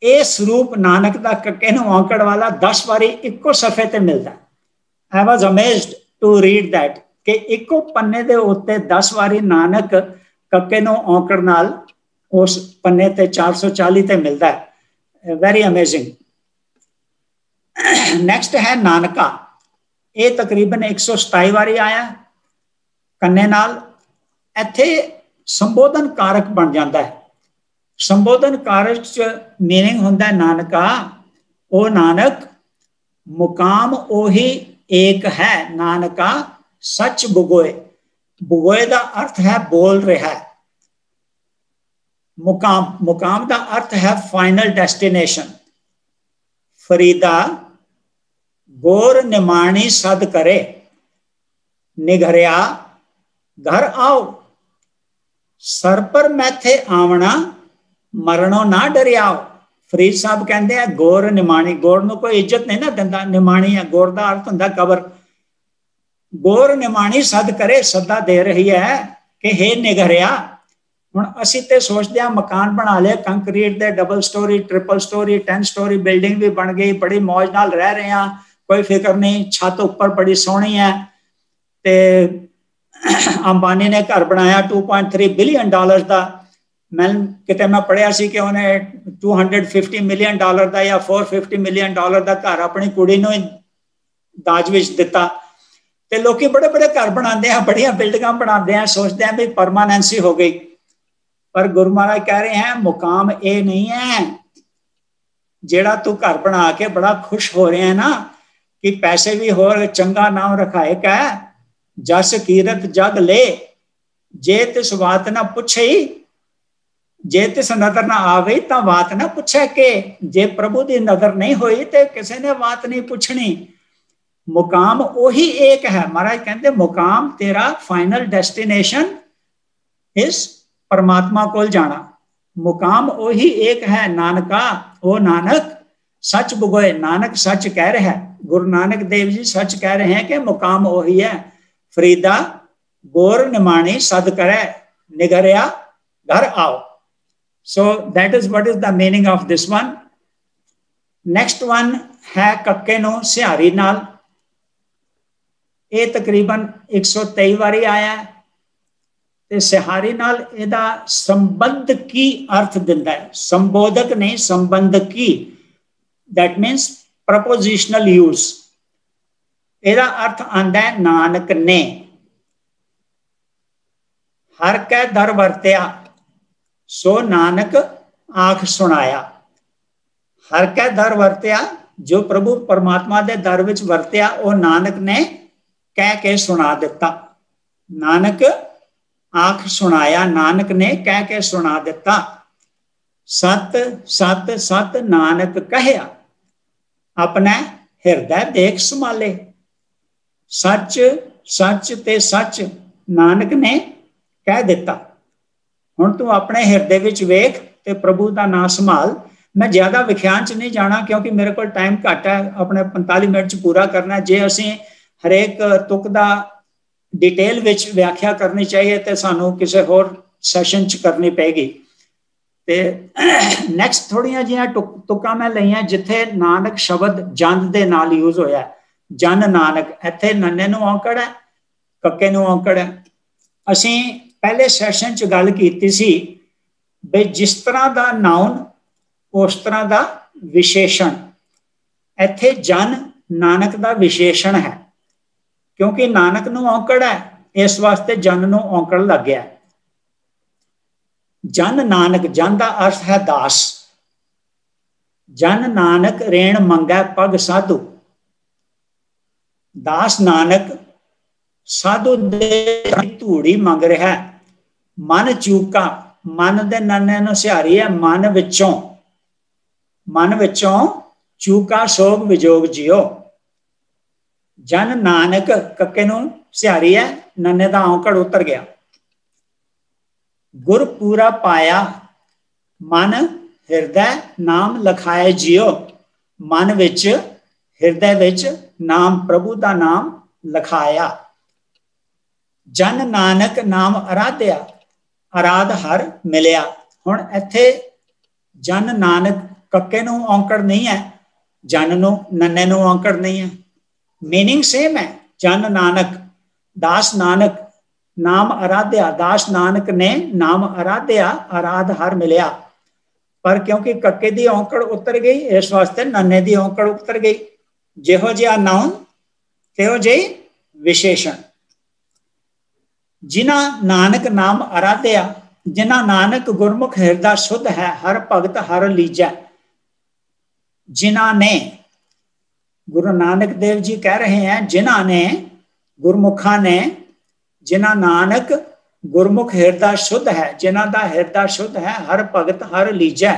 ਇਹ ਸਰੂਪ ਨਾਨਕ ਦਾ ਕੱਕੇ ਨੂੰ ਔਂਕੜ ਵਾਲਾ 10 ਵਾਰੀ ਇੱਕੋ ਸਫੇ ਤੇ ਮਿਲਦਾ। I was amazed to read that ਕਿ ਇੱਕੋ ਪੰਨੇ ਦੇ ਉੱਤੇ 10 ਵਾਰੀ ਨਾਨਕ ਕੱਕੇ ਨੂੰ ਔਂਕੜ ਨਾਲ ਉਸ ਪੰਨੇ ਤੇ 440 ਤੇ ਮਿਲਦਾ ਹੈ। Very amazing. ਨੈਕਸਟ ਹੈ ਨਾਨਕਾ। ਇਹ ਤਕਰੀਬਨ 127 ਵਾਰੀ ਆਇਆ ਕੰਨੇ ਨਾਲ। ਇੱਥੇ ਸੰਬੋਧਨ ਕਾਰਕ ਬਣ ਜਾਂਦਾ ਹੈ। ਸੰਬੋਧਨ ਕਾਰਕ ਚ ਮੀਨਿੰਗ ਹੁੰਦਾ ਨਾਨਕਾ, ਉਹ ਨਾਨਕ ਮੁਕਾਮ ਉਹੀ ਏਕ ਹੈ, ਨਾਨਕਾ ਸੱਚ ਬੁਗੋਏ। ਬੁਗੋਏ ਦਾ ਅਰਥ ਹੈ ਬੋਲ ਰਿਹਾ ਹੈ। ਮੁਕਾਮ, ਮੁਕਾਮ ਦਾ ਅਰਥ ਹੈ ਫਾਈਨਲ ਡੈਸਟੀਨੇਸ਼ਨ। ਫਰੀਦਾ ਗੋਰ ਨਿਮਾਣੀ ਸਦ ਕਰੇ, ਨਿਘਰਿਆ ਘਰ ਆਓ, ਸਰ ਪਰ ਮੈਥੇ ਆਵਣਾ, ਮਰਨੋਂ ਨਾ ਡਰਿਆਓ। ਫਰੀਦ ਸਾਹਿਬ ਕਹਿੰਦੇ ਆ ਗੋਰ ਨਿਮਾਣੀ, ਗੋਰ ਨੂੰ ਕੋਈ ਇੱਜ਼ਤ ਨਹੀਂ ਨਾ ਦਿੰਦਾ, ਨਿਮਾਣੀ ਹੈ, ਗੋਰ ਦਾ ਅਰਥ ਹੁੰਦਾ ਕਬਰ। ਗੋਰ ਨਿਮਾਣੀ ਸਦ ਕਰੇ, ਸੱਦਾ ਦੇ ਰਹੀ ਹੈ ਕਿ ਹੇ ਨਿਘਰਿਆ। ਹੁਣ ਅਸੀਂ ਤੇ ਸੋਚਦੇ ਹਾਂ ਮਕਾਨ ਬਣਾ ਲਿਆ ਕੰਕਰੀਟ ਦੇ, double storey, triple storey, 10 storey building ਵੀ ਬਣ ਗਈ, ਬੜੀ ਮੌਜ ਨਾਲ ਰਹਿ ਰਹੇ ਹਾਂ, ਕੋਈ ਫਿਕਰ ਨਹੀਂ, ਛੱਤ ਉੱਪਰ ਬੜੀ ਸੋਹਣੀ ਹੈ। ਤੇ ਅੰਬਾਨੀ ਨੇ ਘਰ ਬਣਾਇਆ $2.3 ਬਿਲੀਅਨ ਦਾ। ਮੈਂ ਪੜ੍ਹਿਆ ਸੀ ਕਿ ਉਹਨੇ $250 ਮਿਲੀਅਨ ਦਾ ਜਾਂ $450 ਮਿਲੀਅਨ ਦਾ ਘਰ ਆਪਣੀ ਕੁੜੀ ਨੂੰ ਦਾਜ ਵਿੱਚ ਦਿੱਤਾ। ਤੇ ਲੋਕੀ ਬੜੇ ਬੜੇ ਘਰ ਬਣਾਉਂਦੇ ਆ, ਬੜੀਆਂ ਬਿਲਡਿੰਗਾਂ ਬਣਾਉਂਦੇ ਆ, ਸੋਚਦੇ ਆ ਵੀ ਪਰਮਾਨੈਂਸੀ ਹੋ ਗਈ। ਪਰ ਗੁਰੂ ਮਹਾਰਾਜ ਕਹਿ ਰਹੇ हैं ਮੁਕਾਮ ਇਹ ਨਹੀਂ ਹੈ। ਜਿਹੜਾ ਤੂੰ ਘਰ ਬਣਾ ਕੇ ਬੜਾ ਖੁਸ਼ ਹੋ ਰਿਹਾ ਹੈ ਨਾ ਕਿ ਪੈਸੇ ਵੀ ਹੋਰ ਚੰਗਾ ਨਾਮ ਰਖਾਏ ਕੈ, ਜਸ ਕੀਰਤ ਜਗ ਲੈ, ਜੇ ਤਿਸ ਬਾਤ ਨਾ ਪੁੱਛੇ, ਜੇ ਤਿਸ ਨਜ਼ਰ ਨਾ ਆਵੇ ਤਾਂ ਬਾਤ ਨਾ ਪੁੱਛੇ ਕਿ, ਜੇ ਪ੍ਰਭੂ ਦੀ ਨਜ਼ਰ ਨਹੀਂ ਹੋਈ ਤੇ ਕਿਸੇ ਨੇ ਬਾਤ ਨਹੀਂ ਪੁੱਛਣੀ। ਮੁਕਾਮ ਉਹੀ ਇੱਕ ਹੈ। ਮਹਾਰਾਜ ਕਹਿੰਦੇ ਮੁਕਾਮ ਤੇਰਾ ਫਾਈਨਲ ਡੈਸਟੀਨੇਸ਼ਨ ਇਸ परमात्मा को जाना। मुकाम वही एक है नानका, वो नानक सच बुगोए। नानक सच कह रहे हैं, गुरु नानक देव जी सच कह रहे हैं कि मुकाम वही है। फरीदा गोर निमाणी सद करे, निगरिया घर आओ। So that is what is the meaning of this one. Next one है कक्के नो सिहारी नाल। ये तकरीबन 123 वारी आया है। ਤੇ ਸਿਹਾਰੀ ਨਾਲ ਇਹਦਾ ਸੰਬੰਧ ਕੀ ਅਰਥ ਦਿੰਦਾ ਹੈ, ਸੰਬੋਧਕ ਨਹੀਂ, ਸੰਬੰਧਕੀ। that means prepositional use। ਇਹਦਾ ਅਰਥ ਆਂਦਾ ਹੈ ਨਾਨਕ ਨੇ ਹਰ ਕੈ ਦਰ ਵਰਤਿਆ, ਸੋ ਨਾਨਕ ਆਖ ਸੁਣਾਇਆ। ਹਰ ਕੈ ਦਰ ਵਰਤਿਆ, ਜੋ ਪ੍ਰਭੂ ਪਰਮਾਤਮਾ ਦੇ ਦਰ ਵਿੱਚ ਵਰਤਿਆ, ਉਹ ਨਾਨਕ ਨੇ ਕਹਿ ਕੇ ਸੁਣਾ ਦਿੱਤਾ। ਨਾਨਕ आख सुनाया, नानक ने कह के सुना दिता। सत सत सत नानक कहया, अपने हिरदै देख संभाले। सच सच ते सच नानक ने कह दिता। हुण तू अपने हिरदे विच वेख ते प्रभु का नाम संभाल। मैं ज्यादा विख्यान च नहीं जाना क्योंकि मेरे को टाइम घट है, अपने 45 मिनट च पूरा करना। जे असीं हरेक तुक दा डिटेल विच व्याख्या करनी चाहिए तो सानू किसी होर सैशन च करनी पेगी। ते नैक्सट थोड़ियां जिहियां तुकां मैं लईआं जिथे नानक शब्द जंद दे नाल यूज होया। जन नानक, इत्थे नन्ने नूं औंकड़ है, कक्के नूं औंकड़ है। असीं पहले सैशन च गल कीती सी भी जिस तरह का नाउन उस तरह का विशेषण। इत्थे जन नानक का विशेषण है क्योंकि नानक नूं औंकड़ है, इस वास्ते जन नूं औंकड़ लग गया। जन नानक, जन का अर्थ है दास। जन नानक रेण मंगै पग साधु। दास नानक साधु दे धूड़ी मंग रहा है। मन चूका, मन दे नन्ने नूं सिहारी है। मन विचों चूका सोग विजोग जियो। जन नानक कक्के नूं सिहारी है, नन्ने दा औंकड़ उतर गया। गुर पूरा पाया, मन हिरदै नाम लखाए जियो। मन विच हिरदै विच नाम प्रभु का नाम लखाया। जन नानक नाम आराध्या, आराध हर मिलिया। हुण इत्थे जन नानक कक्के नूं औंकड़ नहीं है, जन नूं नन्ने नूं औंकड़ नहीं है। मीनिंग सेम है। जन नानक, दास नानक नाम आराध्या, दास नानक ने नाम आराध्या, आराध हर मिलिया। पर क्योंकि कक्के दी औंकड़ उतर गई, इस वास्ते नन्ने दी औंकड़ उतर गई। जिहो जिहा नाउन तिहो जिही विशेषण। जिन्हां नानक नाम आराध्या, जिन्हां नानक गुरमुख हिरदा शुद्ध है, हर भगत हर लीजै। जिन्हां ने, गुरु नानक देव जी कह रहे हैं, जिन्हां ने, गुरमुखा ने, जिन्हां नानक गुरमुख हिरदा शुद्ध है, जिन्हां दा हिरदा शुद्ध है, हर भगत हर लीजै,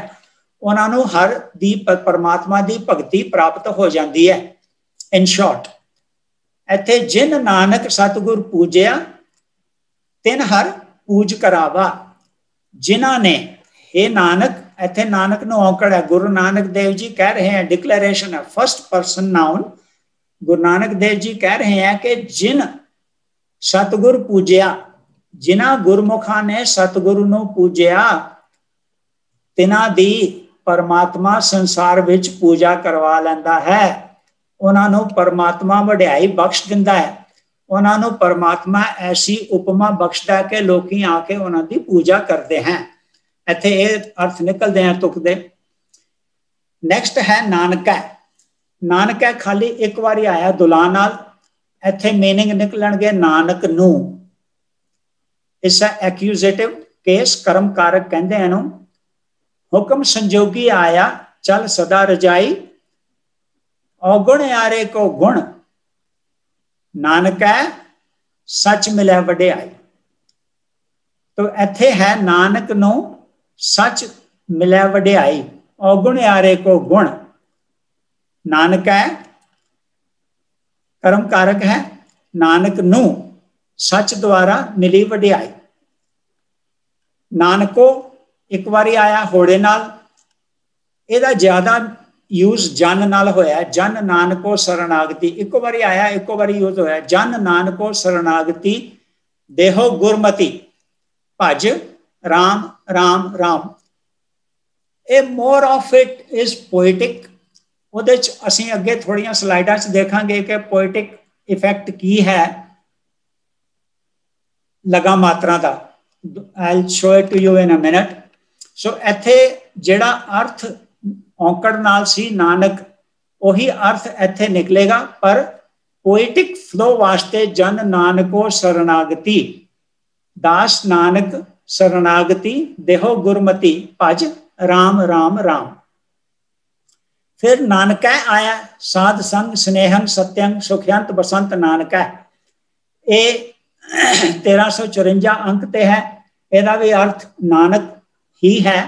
उन्हां नूं हर दी परमात्मा दी भगती प्राप्त हो जाती है। इन शॉर्ट इत्थे जिन नानक सतगुर पूजया तिन हर पूज करावा। जिन्हां ने, हे नानक, इत्थे नानक नूं औंकड़ है। गुरु नानक देव जी कह रहे हैं, डिक्लेरेशन है, first person noun. Guru Nanak Dev ji कह रहे हैं कि जिन सतगुर पूजया, जिन्हां गुरमुखां ने सतगुरु नूं पूजया, तिन्हां दी परमात्मा संसार विच पूजा करवा लैंदा है। उन्हां नूं परमात्मा वडियाई बख्श दिंदा है। उन्हां नूं परमात्मा ऐसी उपमा बख्शदा है कि लोकी आके उन्हां दी पूजा करते हैं। इत्थे ये अर्थ निकलते हैं तुक दे। नैक्सट है नानकै। नानकै खाली एक बारी आया दुला नाल, इत्थे मीनिंग निकलणगे नानक नूं। इस एक्यूजेटिव केस, कर्म कारक कहंदे इहनूं। हुक्म संजोगी आया चल सदा रजाई, औगुण यारे को गुण, नानकै सच मिलै वडियाई। तो इत्थे है नानक नूं सच मिलै वडियाई, औगुण यारे को गुण। नानकै कर्म कारक है, नानक नूं सच द्वारा मिली वडियाई। नानको एक बारी आया होड़े नाल, इहदा ज्यादा यूज जन नाल होया। जन नानको शरणागति एक बारी आया, एक बारी यूज होया। जन नानको शरणागति देहो गुरमति, भज Ram Ram Ram. A more of it is poetic. ਉਹਦੇ ਚ ਅਸੀਂ ਅੱਗੇ ਥੋੜੀਆਂ ਸਲਾਈਡਾਂ 'ਚ ਦੇਖਾਂਗੇ ਕਿ ਪੋਇਟਿਕ ਇਫੈਕਟ ਕੀ ਹੈ ਲਗਾ ਮਾਤਰਾ ਦਾ। I'll show it to you in a minute. ਸੋ ਇੱਥੇ ਜਿਹੜਾ ਅਰਥ ਔਂਕੜ ਨਾਲ ਸੀ ਨਾਨਕ, ਉਹੀ ਅਰਥ ਇੱਥੇ ਨਿਕਲੇਗਾ, ਪਰ ਪੋਇਟਿਕ ਫਲੋ ਵਾਸਤੇ ਜਨ ਨਾਨਕੋ शरणागति, दास नानक शरणागति देहो गुरमति, भज राम राम राम। फिर नानकै आया, साध संग स्नेहं सत्यं सुखयंत बसंत नानकै। ये 1354 अंक ते है। ਇਹਦਾ भी अर्थ नानक ही है,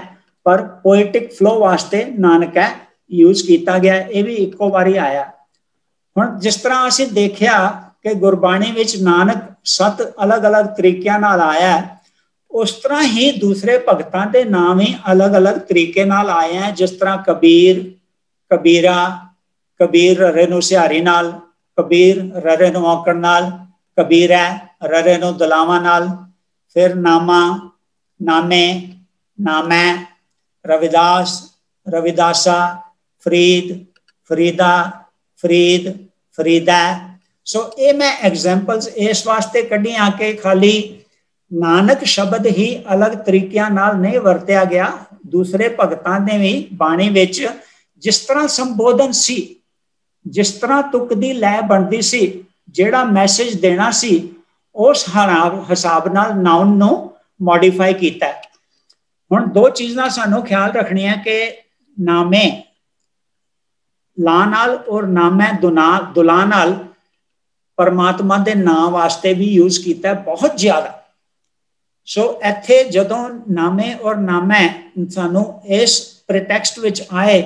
पर पोएटिक फ्लो वास्ते नानक है यूज किया गया, ये भी इको बारी आया। हुण जिस तरह असीं देखिया कि गुरबाणी विच नानक 7 अलग अलग तरीकों नाल आया, उस तरह ही दूसरे भगतां दे नाम ही अलग अलग तरीके नाल आए हैं। जिस तरह कबीर, कबीरा, कबीर ररे नूं सिहारी नाल, कबीर ररे नूं औंकड़ नाल, कबीरा ररे नूं दलावां नाल, फिर नामा, नामे, नामै, रविदास, रविदासा, फरीद, फरीदा, फरीद, फरीदा। सो ये मैं एग्जाम्पल्स इस वास्ते कढ़ियां कि खाली नानक शब्द ही अलग तरीकों नाल नहीं वरत्या गया, दूसरे भगतां ने भी बाणी विच जिस तरह संबोधन सी, जिस तरह तुक दी लै बनती सी, जिहड़ा मैसेज देना सी, उस हिसाब नाल नाउन नूं मॉडिफाई कीता। हुण 2 चीज़ां सानूं ख्याल रखणियां कि नामे ला नाल और नामै दुला नाल परमात्मा दे नाम वास्ते भी यूज किया बहुत ज्यादा। सो इत्थे जदों नामे और नामै सानू इस प्रिटेक्स्ट विच आए,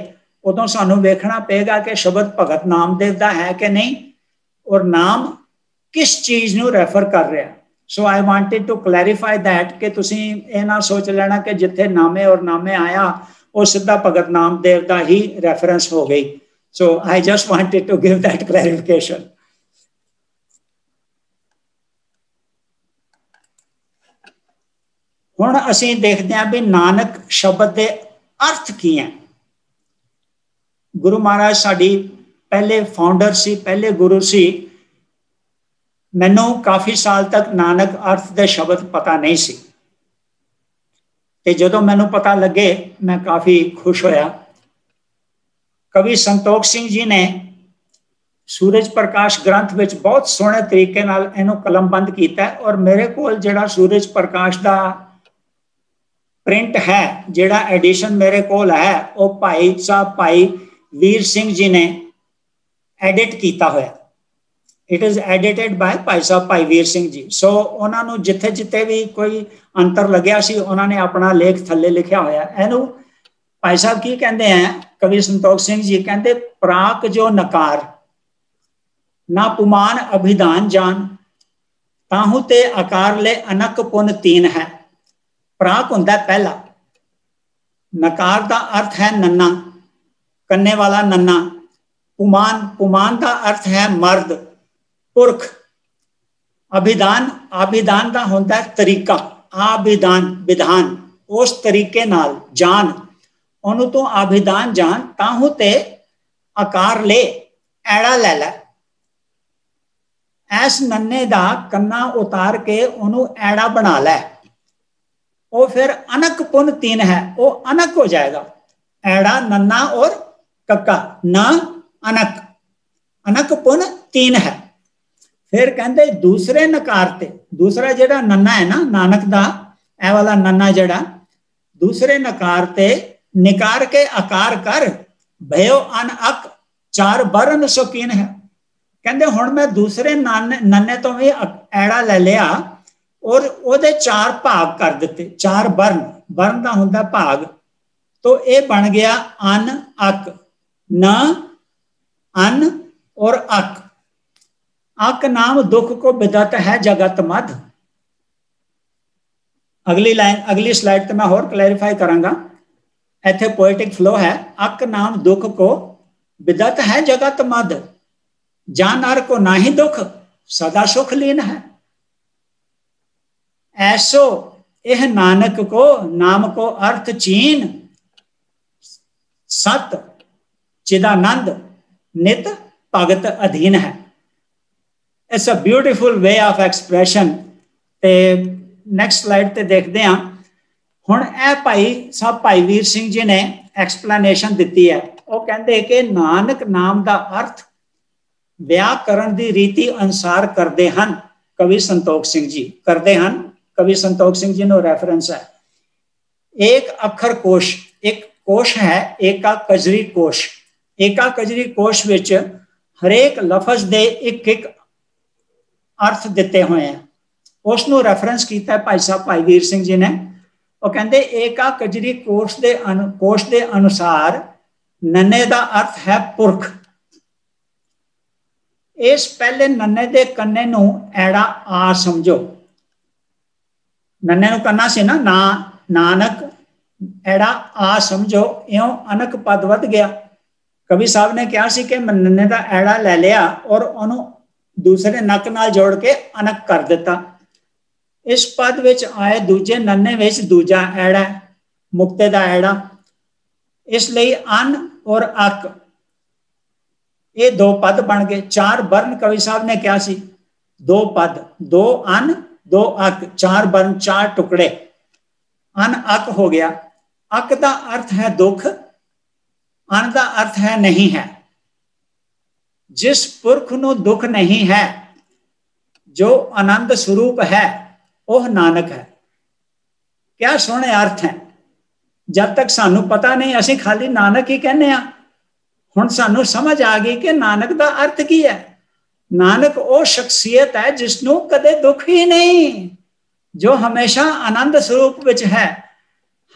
उदों सानू वेखना पेगा कि शब्द भगत नामदेव दा है कि नहीं, और नाम किस चीज़ नूं रेफर कर रहा। So I wanted to clarify that कि तुसीं ये ना सोच लेना कि जिथे नामे और नामे आया वो सीधा भगत नामदेव दा ही रेफरेंस हो गई। So I just wanted to give that clarification. हुण असीं देखते हैं भी नानक शब्द के अर्थ की हैं। गुरु महाराज साडी पहले फाउंडर सी, पहले गुरु सी। मैनू काफ़ी साल तक नानक अर्थ के शब्द पता नहीं सी, ते जदों मैनू पता लगे मैं काफ़ी खुश होया। कवि संतोख सिंह जी ने सूरज प्रकाश ग्रंथ विच बहुत सोहणे तरीके नाल इहनूं कलमबंद कीता, और मेरे कोल जिहड़ा सूरज प्रकाश दा प्रिंट है, जिहड़ा एडिशन मेरे कोल है, वो भाई साहब भाई वीर सिंह जी ने एडिट किया होया। इट इज़ एडिटेड बाय भाई साहब भाई वीर सिंह जी। सो उन्होंने जिथे जिथे भी कोई अंतर लग्या सी, उन्होंने अपना लेख थले लिखा होया। इहनूं भाई साहब की कहते हैं, कवि संतोख सिंह जी कहते, प्राक जो नकार ना पुमान अभिधान जान, ताहू ते आकार ले अनक पुन 3 है। प्राक हुंदा पहला, नकार का अर्थ है नन्ना, कन्ने वाला नन्ना। पुमान, पुमान का अर्थ है मर्द, पुरख। अभिधान, अभिधान का होता है तरीका, आभिधान विधान, उस तरीके नाल जान, उन्हों तो अभिधान जान, ताहू ते आकार ले ऐड़ा लै लै। ऐस नन्ने दा कन्ना उतार के उन्हों ऐड़ा बना लै। वो फिर अनक पुन 3 है, वो अनक हो जाएगा। ऐड़ा, नन्ना और कक्का, न अनक, अनक पुन 3 है। फिर कहते दूसरे नकार ते, दूसरा जेड़ा नन्ना है ना नानक दा, ए वाला नन्ना जेड़ा, दूसरे नकार ते निकार के आकार कर, भयो अन अक 4 बरन शौकीन है। कहते हुण मैं दूसरे नन्ने तो भी ऐड़ा ले लिया और ओदे 4 भाग कर दिते, 4 बरन, बरन का हुंदा भाग, तो ये बन गया अन अक, न अन और अक। अक नाम दुख को बिदत है जगत मध। अगली लाइन, अगली स्लाइड तो मैं होर क्लैरिफाई करांगा। इत्थे पोएटिक फ्लो है, अक नाम दुख को बिदत है जगत मध, जान नर को नाही दुख सदा सुख लीन है। ऐसो यह नानक को नाम को अर्थ चीन, सत चिदानंद नित भगत अधीन है। It's a beautiful way of expression. ते नैक्सट स्लाइड ते देखते हैं। हुण ए भाई साहब भाई वीर सिंह जी ने एक्सप्लेनेशन दी है। वो कहते कि नानक नाम का अर्थ व्याकरण की रीति अनुसार करते हैं कवि संतोख सिंह जी, करते हैं। कवि संतोख सिंह जी नो रेफरेंस है। एक अखर कोश, एक कोश है एका कजरी कोश। एका कजरी कोश विच हरेक लफज दे एक एक अर्थ दिते हुए हैं। उसनों रेफरेंस किया भाई साहब भाई वीर सिंह जी ने। ਉਹ ਕਹਿੰਦੇ ਏਕਾ ਕਜਰੀ ਕੋਸ਼ ਦੇ ਅਨੁਸਾਰ ਨੰਨੇ ਦਾ ਅਰਥ ਹੈ ਪੁਰਖ। ਇਸ ਪਹਿਲੇ ਨੰਨੇ ਦੇ ਕੰਨੇ ਨੂੰ ਐੜਾ ਆ ਸਮਝੋ। ਨੰਨੇ ਨੂੰ ਕੰਨਾ ਸੀ ਨਾ ਨਾਨਕ, ਐੜਾ ਆ ਸਮਝੋ, ਇਉਂ ਅਨਕ ਪਦ ਵੱਧ ਗਿਆ। ਕਵੀ ਸਾਹਿਬ ਨੇ ਕਿਹਾ ਸੀ ਕਿ ਮੈਂ ਨੰਨੇ ਦਾ ਐੜਾ ਲੈ ਲਿਆ ਔਰ ਉਹਨੂੰ ਦੂਸਰੇ ਨੱਕ ਨਾਲ ਜੋੜ ਕੇ ਅਨਕ ਕਰ ਦਿੱਤਾ। ਇਸ ਪਦ ਵਿੱਚ ਆਏ ਦੂਜੇ ਨੰਨੇ ਵਿੱਚ ਦੂਜਾ ਐੜਾ, ਮੁਕਤੇ ਦਾ ਐੜਾ, ਇਸ ਲਈ ਅਨ ਔਰ ਅਕ ਇਹ ਦੋ ਪਦ ਬਣ ਗਏ। ਚਾਰ ਵਰਨ ਕਵੀ ਸਾਹਿਬ ਨੇ ਕਿਹਾ ਸੀ, ਦੋ ਪਦ, ਦੋ ਅਨ ਦੋ ਅਕ, ਚਾਰ ਵਰਨ ਚਾਰ ਟੁਕੜੇ, ਅਨ ਅਕ ਹੋ ਗਿਆ। ਅਕ ਦਾ ਅਰਥ ਹੈ ਦੁੱਖ, ਅਨ ਦਾ ਅਰਥ ਹੈ ਨਹੀਂ ਹੈ। ਜਿਸ ਪੁਰਖ ਨੂੰ ਦੁੱਖ ਨਹੀਂ ਹੈ, ਜੋ ਆਨੰਦ ਸਰੂਪ ਹੈ, ਉਹ ਨਾਨਕ ਹੈ। ਕਿਆ ਸੋਹਣੇ ਅਰਥ ਹੈ। ਜਦ ਤੱਕ ਸਾਨੂੰ ਪਤਾ ਨਹੀਂ ਅਸੀਂ ਖਾਲੀ ਨਾਨਕ ਹੀ ਕਹਿੰਦੇ ਆ। ਹੁਣ ਸਾਨੂੰ ਸਮਝ ਆ ਗਈ ਕਿ ਨਾਨਕ ਦਾ ਅਰਥ ਕੀ ਹੈ। ਨਾਨਕ ਉਹ ਸ਼ਖਸੀਅਤ ਹੈ ਜਿਸ ਨੂੰ ਕਦੇ ਦੁੱਖ ਹੀ ਨਹੀਂ, ਜੋ ਹਮੇਸ਼ਾ ਆਨੰਦ ਸਰੂਪ ਵਿੱਚ ਹੈ।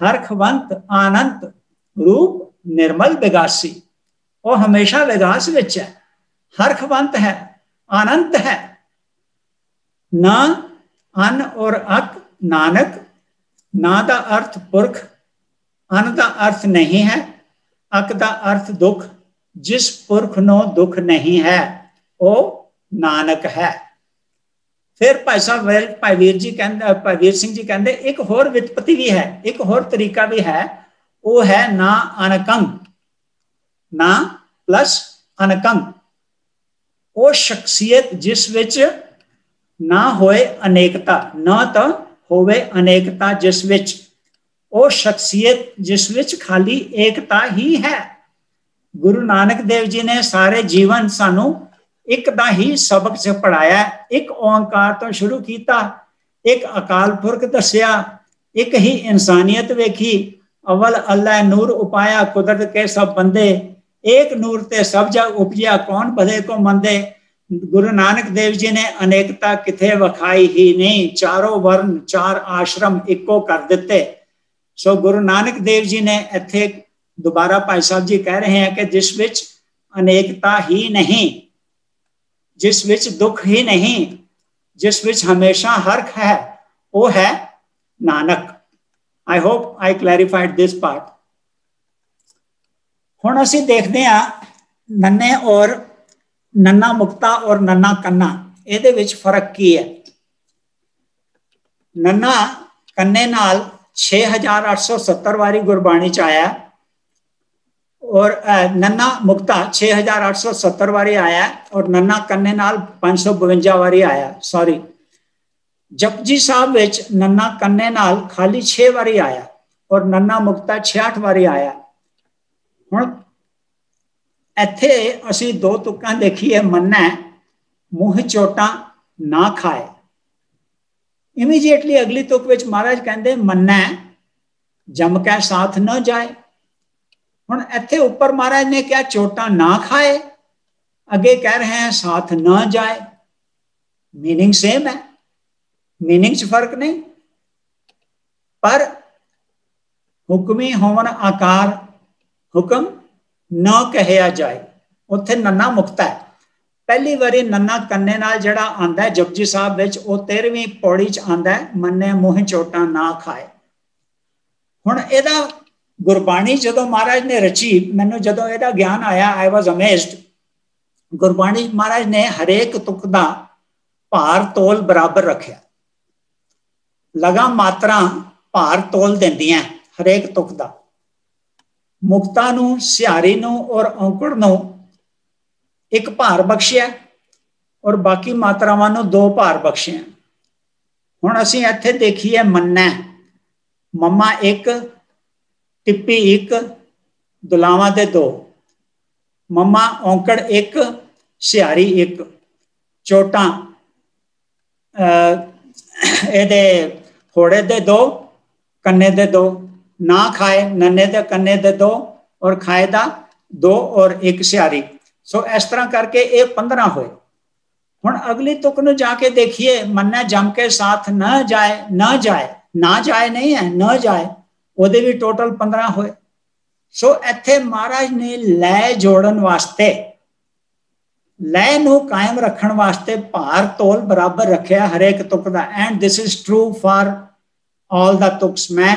ਹਰਖਵੰਤ ਆਨੰਦ ਰੂਪ ਨਿਰਮਲ ਵਿਗਾਸੀ, ਉਹ ਹਮੇਸ਼ਾ ਵਿਗਾਸ ਵਿੱਚ ਹੈ, ਹਰਖਵੰਤ ਹੈ, ਆਨੰਦ ਹੈ। ਨਾ ਅਨ ਔਰ ਅਕ ਨਾਨਕ, ਨਾ ਦਾ ਅਰਥ ਪੁਰਖ, ਅਨ ਦਾ ਅਰਥ ਨਹੀਂ ਹੈ, ਅਕ ਦਾ ਅਰਥ ਦੁੱਖ। ਜਿਸ ਪੁਰਖ ਨੂੰ ਦੁੱਖ ਨਹੀਂ ਹੈ ਉਹ ਨਾਨਕ ਹੈ। ਫਿਰ ਭਾਈ ਵੀਰ ਸਿੰਘ ਜੀ ਕਹਿੰਦੇ ਇੱਕ ਹੋਰ ਵਿਤਪਤੀ ਵੀ ਹੈ, ਇੱਕ ਹੋਰ ਤਰੀਕਾ ਵੀ ਹੈ, ਉਹ ਹੈ ਨਾ ਅਨਕੰ, ਨਾ ਪਲਸ ਅਨਕੰ। ਉਹ ਸ਼ਖਸੀਅਤ ਜਿਸ ਵਿੱਚ ਨਾ ਹੋਏ ਅਨੇਕਤਾ, ਨਾ ਤਾਂ ਹੋਵੇ ਅਨੇਕਤਾ ਜਿਸ ਵਿੱਚ, ਉਹ ਸ਼ਖਸੀਅਤ ਜਿਸ ਵਿੱਚ ਖਾਲੀ ਏਕਤਾ ਹੀ ਹੈ। ਗੁਰੂ ਨਾਨਕ ਦੇਵ ਜੀ ਨੇ ਸਾਰੇ ਜੀਵਨ ਸਾਨੂੰ ਇੱਕ ਦਾ ਹੀ ਸਬਕ ਚ ਪੜਾਇਆ। ਇੱਕ ਓੰਕਾਰ ਤੋਂ ਸ਼ੁਰੂ ਕੀਤਾ, ਇੱਕ ਅਕਾਲ ਪੁਰਖ ਦੱਸਿਆ, ਇੱਕ ਹੀ ਇਨਸਾਨੀਅਤ ਵੇਖੀ। ਅਵਲ ਅੱਲਾ ਨੂਰ ਉਪਾਇਆ ਕੁਦਰਤ ਕੇ ਸਭ ਬੰਦੇ, ਏਕ ਨੂਰ ਤੇ ਸਭ ਜਗ ਉਪਜਿਆ ਕੌਣ ਭਲੇ ਕੋ ਮੰਦੇ। ਗੁਰੂ ਨਾਨਕ ਦੇਵ ਜੀ ਨੇ ਅਨੇਕਤਾ ਕਿਥੇ ਵਿਖਾਈ ਹੀ ਨਹੀਂ, ਚਾਰੋਂ ਵਰਨ ਚਾਰ ਆਸ਼ਰਮ ਇੱਕੋ ਕਰ ਦਿੱਤੇ। ਸੋ ਗੁਰੂ ਨਾਨਕ ਦੇਵ ਜੀ ਨੇ ਇੱਥੇ ਦੁਬਾਰਾ ਭਾਈ ਸਾਹਿਬ ਜੀ ਕਹਿ ਰਹੇ हैं कि जिस विच अनेकता ही नहीं, जिस विच दुख ही नहीं, जिस विच हमेशा हर्ष है, वो है Nanak. I hope I clarified this part. हुण असीं देखदे हां नन्ने और नन्ना मुक्ता और नन्ना कन्ना, इहदे विच फर्क की है। नन्ना कन्ने नाल 6870 वारी गुरबाणी च आया और नन्ना मुक्ता 6870 वारी आया और नन्ना कन्ने नाल 552 वारी आया। सॉरी, जपजी साहब विच नन्ना कन्ने नाल खाली 6 वारी आया और नन्ना मुक्ता 66 वारी आया। हुण इत्थे असीं दो तुक्कां देखीए, मन्ना मूँह चोटां ना खाए। इमीजिएटली अगली तुक विच महाराज कहंदे मन्ना जम कै साथ न जाए। हुण इत्थे उपर महाराज ने क्या चोटां ना खाए, अगे कह रहे हैं साथ न जाए। मीनिंग सेम है, मीनिंग च फर्क नहीं, पर हुक्मी होवन आकार हुक्म न कहया जाए। उत्थे नन्ना मुक्ता है। पहली बारी नन्ना कन्ने नाल जिहड़ा आंदा है जपजी साहब विच, वो 13वीं पौड़ी च आंदा है, मन्ने मूँह चोटां ना खाए। हुण इहदा गुरबाणी जदों महाराज ने रची, मैनूं जदों इहदा ज्ञान आया, आई वॉज अमेज्ड। गुरबाणी महाराज ने हरेक तुक दा भार तोल बराबर रखिया, लगा मात्रा भार तोल दिंदियां हरेक तुक दा। मुक्ता नूं, सिहारी नूं और औंकड़ नूं एक भार बख्शिया और बाकी मात्रावां नूं 2 भार बख्शिया। हुण असीं इत्थे देखीए मन्ना, मम्मा 1, टिप्पी 1, दुलावां दे 2, मम्मा औंकड़ 1, सिहारी 1, चोटां एदे फोड़े दे 2, कन्ने दे 2, ना खाए नन्ने दे कन्ने दे 2 और खाए दा 2 और 1 सिहारी। सो इस तरह करके ये 15 होए। हुण अगली तुक नूं जाके देखिए, मन्ना जम के साथ न जाए, न जाए, ना जाए नहीं है, न जाए ਉਹਦੇ भी टोटल 15 ਹੋਏ। सो ਇੱਥੇ महाराज ने लय जोड़न वास्ते, लय ਨੂੰ कायम रखण वास्ते भार तोल बराबर रखिया हरेक तुक दा। And this is true for all the तुक्स। मैं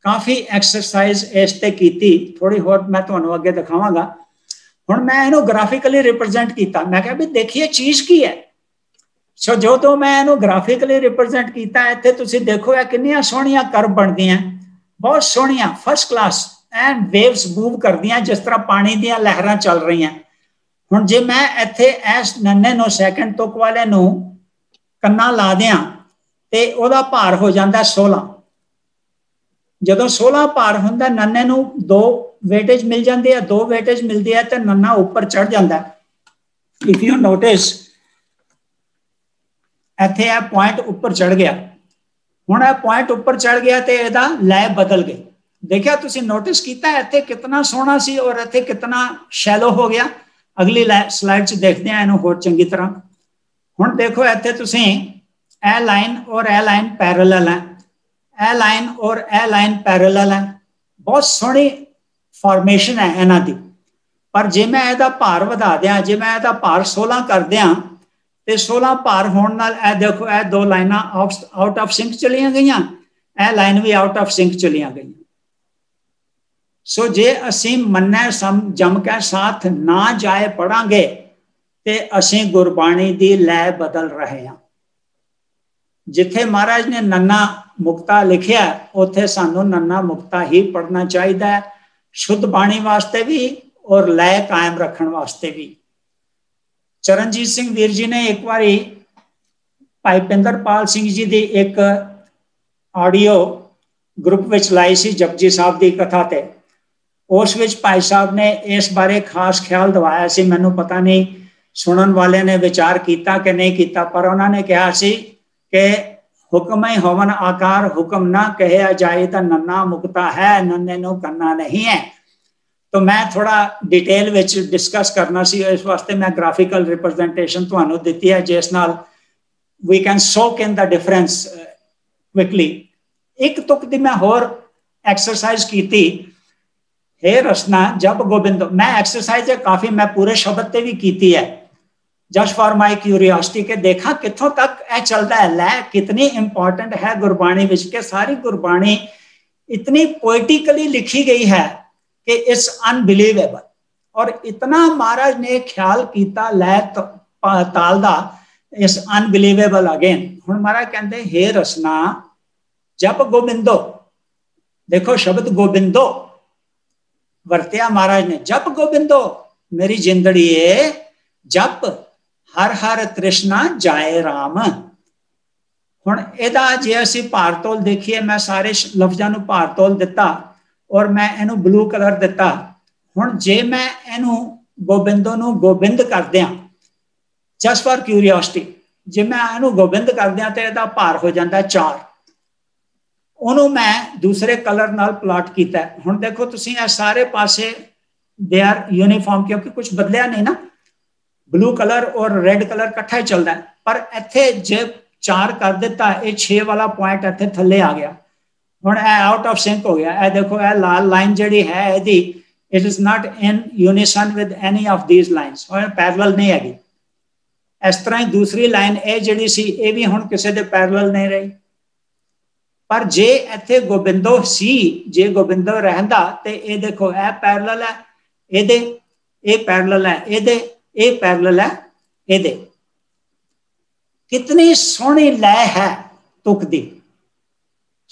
काफ़ी एक्सरसाइज इस ते कीती, थोड़ी होर मैं तुहानू अगे दिखावांगा। हुण मैं इहनू ग्राफिकली रिप्रजेंट किया, मैं कहा भी देखिए चीज़ की है। सो जो तो मैं इहनू ग्राफिकली रिप्रजेंट किया, इत्थे तुसीं देखो ये कितनियां सोहणियां कर्व बनदियां, बहुत सोहणियां first class, and waves move करदियां जिस तरह पानी दियां लहरां चल रही हैं। हुण जे मैं इत्थे इस नन्हे नूं सैकंड तुक वाले नूं कन्ना ला दियां ते ओहदा भार हो जाता 16। जदों 16 भार हुंदा, नन्हे नूं 2 वेटेज मिल जाती है, 2 वेटेज मिलती है तो नन्ना उपर चढ़ जाता है। इफ यू नोटिस इत्थे यह पॉइंट उपर चढ़ गया। हुण यह पॉइंट उपर चढ़ गया तो इहदा लय बदल गई। देखिया तुसीं नोटिस किया इत्थे कितना सोहना सी और इत्थे कितना शैलो हो गया। अगली स्लाइड च देखते हैं इहनूं होर चंगी तरह। हुण देखो इत्थे तुसीं ए लाइन और ए लाइन पैरेलल है, ए लाइन और ए लाइन पैरेलल है, बहुत सोहनी फॉर्मेशन है इन्हां दी। पर जे मैं इहदा भार वधा दियां, जे मैं इहदा भार 16 कर दियां ते 16 भार होण नाल ए देखो ए 2 लाइनां आउट ऑफ सिंक चलियां गईयां, ए लाइन भी आउट ऑफ सिंक चलियां गईयां। सो जे असीं मन्नै जम के साथ ना जाए पढ़ांगे ते असीं गुरबाणी दी लय बदल रहे हैं। जिथे महाराज ने नन्ना मुक्ता लिखिया उत्थे सानू नन्ना मुक्ता ही पढ़ना चाहिए, शुद्ध बाणी वास्ते भी और लय कायम रखने वास्ते भी। चरणजीत सिंह वीर जी ने एक बारी भाई पिंदरपाल सिंह जी की एक ऑडियो ग्रुप विच लाई सी जपजी साहब की कथा ते। उस विच भाई साहब ने इस बारे खास ख्याल दवाया सी, मैनू पता नहीं सुनन वाले ने विचार किया कि नहीं किया, पर उन्होंने कहा सी कि हुक्म ही होवन आकार हुक्म ना कहा जाए तो नन्ना मुक्ता है, नन्ने नू कन्ना नहीं है। तो मैं थोड़ा डिटेल विच डिस्कस करना सी, इस वास्ते मैं ग्राफिकल रिप्रजेंटेशन तुहानू दिती है जिस नाल we can soak in the difference quickly. एक तुक दी मैं होर एक्सरसाइज की, हे रसना जब गोबिंद। मैं एक्सरसाइज है काफ़ी, मैं पूरे शब्द ते भी की है जस्ट फॉर माई क्यूरियोसिटी के देखा कितों तक यह चलता है, लय कितनी इंपॉर्टेंट है गुरबाणी विच के। सारी गुरबाणी इतनी पोइटिकली लिखी गई है कि इट्स अनबिलीवेबल। और इतना महाराज ने ख्याल किया लय ताल दा, इट्स अनबिलीवेबल अगेन। हुण महाराज कहते हे रसना जप गोबिंदो, देखो शब्द गोबिंदो वरत्या महाराज ने, जप गोबिंदो मेरी जिंदड़ी जप हर हर तृष्णा जाए राम। हुण इहदा जे असीं भार तोल देखिए, मैं सारे लफ्जां नूं भार तोल दिता और मैं इहनूं ब्लू कलर दिता। हुण जे मैं इहनूं गोबिंदो नूं गोबिंद कर दियां जस्ट फॉर क्यूरियोसिटी, जे मैं इहनूं गोबिंद कर दियां तो इहदा भार हो जाता 4। उन्होंने मैं दूसरे कलर नाल प्लॉट किया। हुण देखो तुसीं ये सारे पासे दे आर यूनीफॉर्म, क्योंकि कुछ बदलिया नहीं ना, ब्लू कलर और रेड कलर कट्ठा ही चलता है। पर इत्थे जे 4 कर दिता, ये 6 वाला पॉइंट इत्थे थल्ले आ गया। हुण ए आउट ऑफ सिंक हो गया। ए देखो ए लाल लाइन जिहड़ी है इहदी it is not in unison with any of these lines, और पैरेलल नहीं हैगी। इस तरह ही दूसरी लाइन ए जिहड़ी सी ये भी हुण किसी दे पैरेलल नहीं रही। पर जे इत्थे गोबिंदो सी, जे गोबिंदो रहंदा ते ये देखो ए पैरेलल है इहदे, ये पैरेलल है इहदे, ये पैरेलल है इहदे। कितनी सोहनी लय है तुक दी।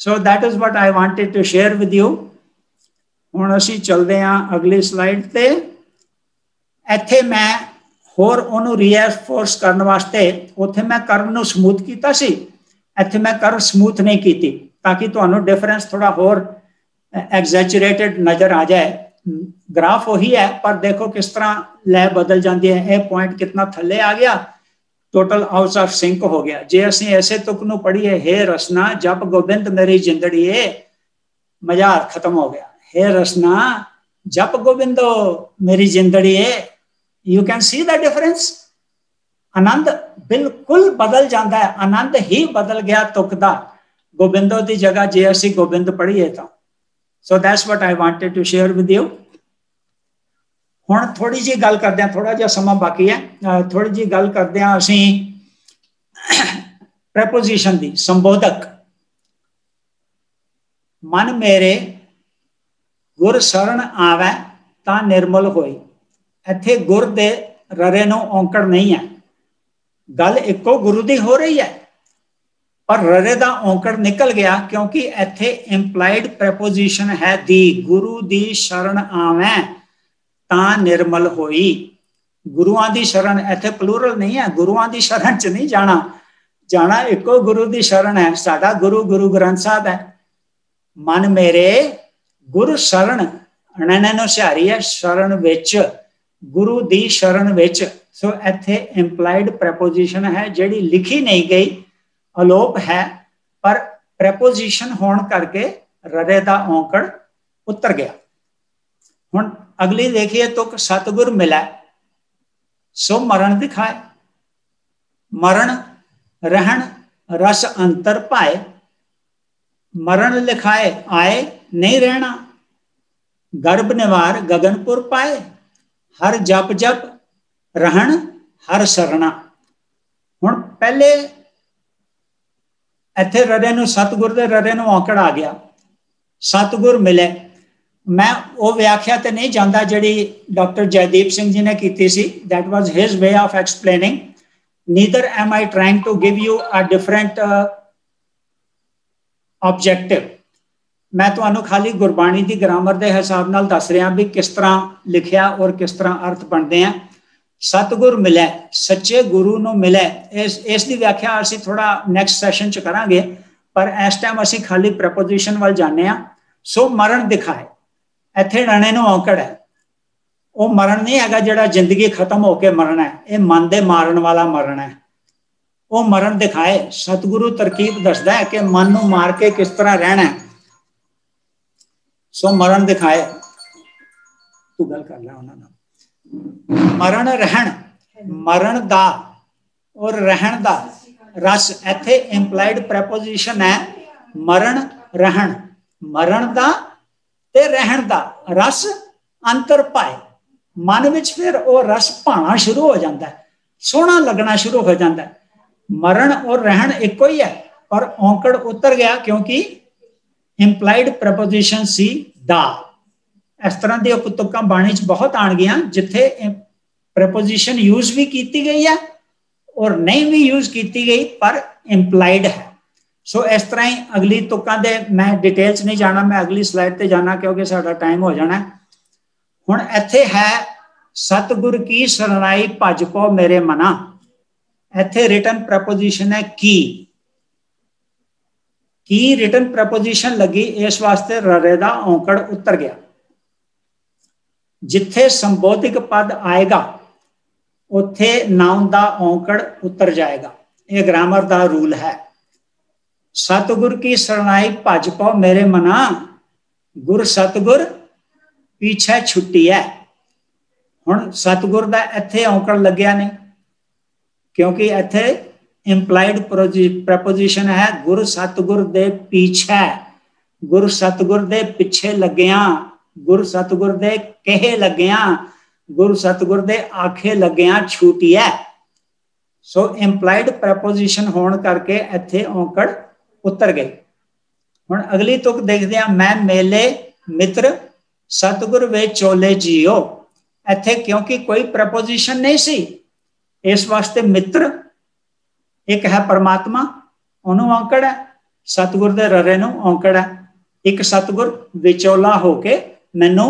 So that is what I wanted to share with you. हुण असीं चलदे हां अगली स्लाइड ते। इत्थे मैं होर उहनूं रीएनफोर्स करन वास्ते उत्थे मैं कर्व नूं समूथ कीता सी, इत्थे मैं कर्व समूथ नहीं कीती ताकि तुहानूं डिफरेंस थोड़ा होर एग्जैचुरेटेड नज़र आ जाए। ग्राफ वही है पर देखो किस तरह लय बदल जाती है। यह पॉइंट कितना थल्ले आ गया, टोटल आउट ऑफ सिंक हो गया। जे असीं ऐसे तुक नूं पढ़ीए, हे रसना जप गोबिंद मेरी जिंदड़ी मजा खत्म हो गया। हे रसना जप गोबिंदो मेरी जिंदड़ी, you can see the difference. आनंद बिल्कुल बदल जाता है, आनंद ही बदल गया तुक दा। गोबिंदो की जगह जे असी गोबिंद पढ़ीए तो। So that's what I wanted to share with you. हुण थोड़ी जी गल करदे हां, थोड़ा जिहा समा बाकी है, थोड़ी जी गल करदे हां असीं प्रपोजिशन दी। संबोधक मन मेरे गुर शरण आवे तां निर्मल होई। इत्थे गुर दे ररे नूं औंकड़ नहीं है, गल इक्को गुरु दी हो रही है, पर ररे दा औंकड़ निकल गया क्योंकि इत्थे इंप्लाइड प्रपोजिशन है दी। गुरु दी शरण आवे तां निर्मल होई। गुरुआं दी शरण, इत्थे प्लूरल नहीं है, गुरुआं दी शरण च नहीं जाना, जाना इक्को गुरु दी शरण है। साडा गुरु गुरु ग्रंथ साहब है। मन मेरे गुर शरण, अणने नूं सिहारी है, शरण विच, गुरु दी शरण विच। सो इत्थे इंप्लाइड प्रपोजिशन है जिहड़ी लिखी नहीं गई, अलोप है, पर प्रपोजिशन होण करके ररे दा औंकड़ उतर गया। हुण अगली देखिए तुक, सतगुर मिलै सो मरण दिखाए। मरण रहन रस अंतर पाए, मरण लिखाए आए नहीं रहना। गर्भ निवार गगनपुर पाए, हर जप जप रहन हर सरना। हुण पहले इत्थे ररे नूं सतगुर दे ररे नूं औंकड़ आ गया, सतगुर मिले। मैं वो व्याख्या तो नहीं जानता जिहड़ी डॉक्टर जयदीप सिंह जी ने की सी, that was his way of explaining. Neither am I trying to give you a different objective. मैं तुहानू खाली गुरबाणी की ग्रामर के हिसाब नाल दस रहा भी किस तरह लिखिया और किस तरह अर्थ बनते हैं। सतगुर मिले, सच्चे गुरु नूं मिले, इसकी व्याख्या असीं थोड़ा नैक्सट सैशन च करांगे, पर इस टाइम असीं खाली प्रपोजिशन वाल जाने आ। सो मरण दिखाए, इत्थे रणे नूं औंकड़ है। वो मरण नहीं हैगा जिहड़ा जिंदगी खत्म होकर मरना है, ये मन दे मारन वाला मरण है। वो मरण दिखाए, सतगुरु तरकीब दसदा है कि मन नूं मार के किस तरह रहना है। सो मरण दिखाए, तू गल कर लै उन्हां नाल। मरण रहन, मरण दा और रहन दा रस, इत्थे इंप्लाइड प्रपोजिशन है मरण रहन। मरण दा ते रहन दा रस अंतर पाए, मन विच फिर वो रस भाना शुरू हो जाता है, सोहना लगना शुरू हो जाता है। मरण और रहन इक्को ही है, पर औंकड़ उतर गया क्योंकि इंप्लाइड प्रपोजिशन सी दा। इस तरह दी तुक्कां बाणी च बहुत आण गईयां जिथे प्रपोजिशन यूज भी की गई है और नहीं भी यूज की गई, पर इंप्लाइड है। सो इस तरह ही अगली तुक्कां दे मैं डिटेल्स नहीं जाना, मैं अगली स्लाइड ते जाना क्योंकि साडा टाइम हो जाना। हुण इत्थे है सतगुर की शरणाई भज पौ मेरे मना। इत्थे रिटन प्रपोजिशन है की रिटन प्रपोजिशन लगी, इस वास्ते ररे दा औंकड़ उतर गया। जिथे संबोधिक पद आएगा उथे नाउन दा औंकड़ उतर जाएगा, यह ग्रामर दा रूल है। सतगुर की शरणाई भज पौ मेरे मना, गुर सतगुर पीछे छुट्टी है। हुण सतगुर दा इत्थे औंकड़ लग्या नहीं क्योंकि इत्थे इंप्लाइड प्रपोजिशन है गुर सतगुर दे पीछे, गुर सतगुर दे पिछे लग्या, गुर सतगुर दे कहे लग्या, गुर सतगुर दे आखे लग्या छूटी है। सो इंप्लाइड प्रपोजिशन होने करके इत्थे औंकड़ उतर गई। हुण अगली तुक देखते हैं, मैं मेले मित्र सतगुर वे चोले जियो। इत्थे क्योंकि कोई प्रपोजिशन नहीं सी, इस वास्ते मित्र एक है परमात्मा, उन्होंने औंकड़ है, सतगुर दे ररे नूं औंकड़ है। एक सतगुर विचोला होके मैनू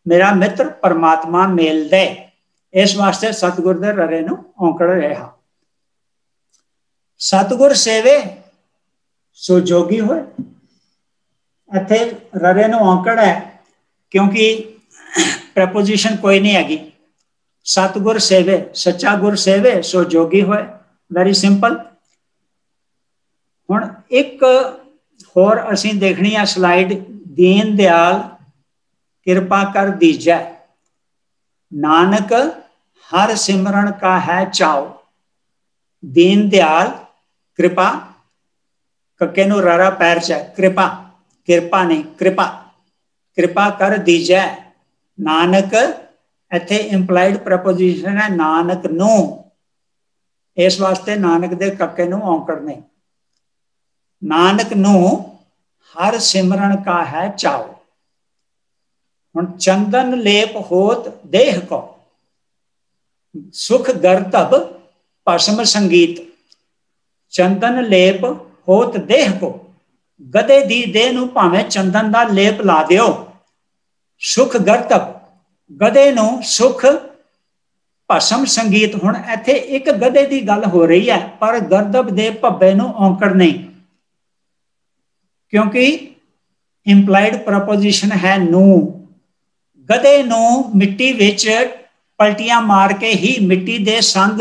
मेरा मित्र परमात्मा मेल दे, इस वास्ते सतगुर दे ररे नूं औंकड़ रहा। सतगुर सेवे सो जोगी होए, इत्थे ररे नूं औंकड़ है क्योंकि प्रपोजिशन कोई नहीं हैगी। सतगुर सेवे, सच्चा गुर सेवे सो जोगी होए, वेरी सिंपल। हुण एक होर असीं देखनी है स्लाइड, दीन दयाल कृपा कर दीजै, नानक हर सिमरन का है चाओ। दीन दयाल कृपा कक्के नूं रारा पैर च है, कृपा, किरपा नहीं, कृपा, कृपा कर दीजै। नानक इत्थे इंप्लाइड प्रपोजिशन है, नानक नूं, इस वास्ते नानक दे कक्के नूं औंकड़ नहीं। नानक नूं हर सिमरन का है चाव। हुण चंदन लेप होत देह को, सुख गर्तब भस्म संगीत। चंदन लेप होत देह को, गधे दी देह नूं भावें चंदन दा लेप ला दिओ। सुख गर्तब, गधे नूं सुख, भस्म संगीत। हुण इत्थे एक गधे दी गल हो रही है, पर गर्दब दे भब्बे नूं औंकड़ नहीं, क्योंकि इंप्लाइड प्रपोजिशन है नूं। गधे नूं मिट्टी विच पलटियां मार के ही मिट्टी दे संग,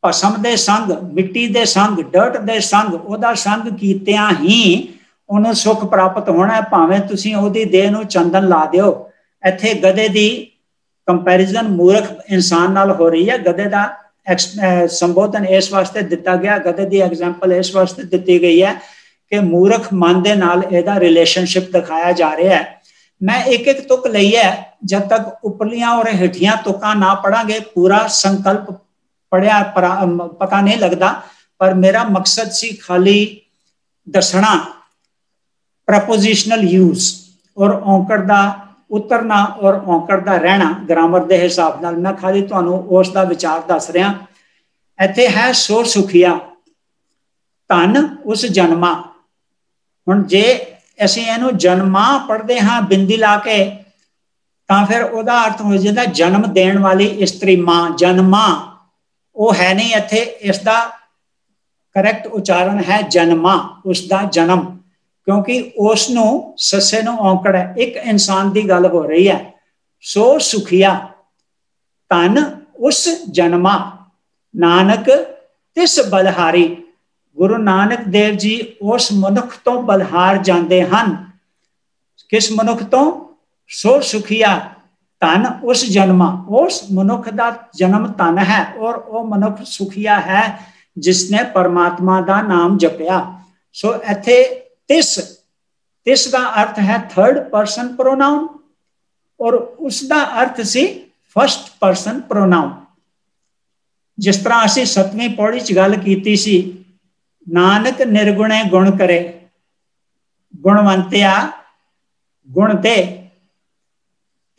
भस्म दे संग, मिट्टी दे संग, डर्ट दे संग, ओहदा संग कीतियां ही ਉਹਨੂੰ सुख प्राप्त होना है, भावें तुसीं ओहदी देह नूं चंदन ला दिओ। इत्थे गधे दी कंपैरिजन मूर्ख इंसान नाल हो रही है। गधे दा संबोधन इस वास्ते दिता गया, गधे दी एग्जाम्पल इस वास्ते दी गई है कि मूर्ख मन दे नाल इहदा रिलेशनशिप दिखाया जा रहा है। मैं एक एक तुक लई है, जब तक उपरलियां और हेठियां तुकां ना पढ़ांगे पूरा संकल्प पढ़िया पता नहीं लगता। पर मेरा मकसद सी खाली दसना प्रपोजिशनल यूज और औंकड़ दा उतरना और औंकड़ दा रहना ग्रामर दे हिसाब नाल। मैं खाली तुहानूं उस दा विचार दस रहा। इत्थे है सो सुखिया धन उस जन्मा। हुण जे असीं इहनूं जन्मा पढ़दे हां बिंदी ला के, तां फिर ओहदा अर्थ हो जांदा जन्म देण वाली इस्त्री मां। जन्मा वो है नहीं, इत्थे इसका करैक्ट उच्चारण है जन्मा, उसका जन्म, क्योंकि उसनूं सस्से नूं औंकड़ है, एक इंसान की गल हो रही है। सो सुखिया धन उस जन्मा, नानक तिस बलहारी। गुरु नानक देव जी उस मनुख तो बलहार जाते हैं। किस मनुख तो? सो सुखिया धन उस जन्मा, उस मनुख का जन्म धन है, और वह मनुख सुखिया है जिसने परमात्मा का नाम जपया। सो इत्थे तिस, तिस का अर्थ है थर्ड पर्सन प्रोनाउन, और उसका अर्थ सी फर्स्ट पर्सन प्रोनाउन। जिस तरह असीं 7वीं पौड़ी च गल कीती सी, नानक निर्गुणे गुण करे, गुणवंतिया गुण दे,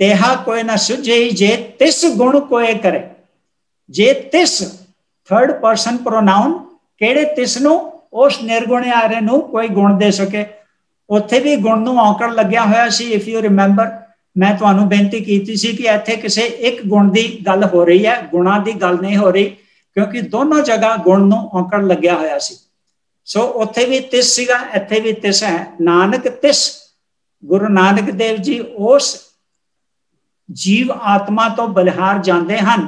तेहा कोई ना सुझे जे तिस गुण कोई करे। जे तिस थर्ड पर्सन प्रोनाउन केड़े तिस नूं? उस निर्गुणियारे नूं कोई गुण दे सके। उत्थे भी गुण नूं औंकड़ लग्या होया सी। इफ यू रिमेंबर, मैं तुहानूं बेनती कीती सी कि इत्थे किसे एक गुण की गल हो रही है, गुणा की गल नहीं हो रही, क्योंकि दोनों जगह गुण नूं औंकड़ लग्या होया सी। सो उत्थे भी तिस सीगा, इत्थे भी तिस है। नानक तिस, गुरु नानक देव जी उस जीव आत्मा तो बलिहार जाते हैं,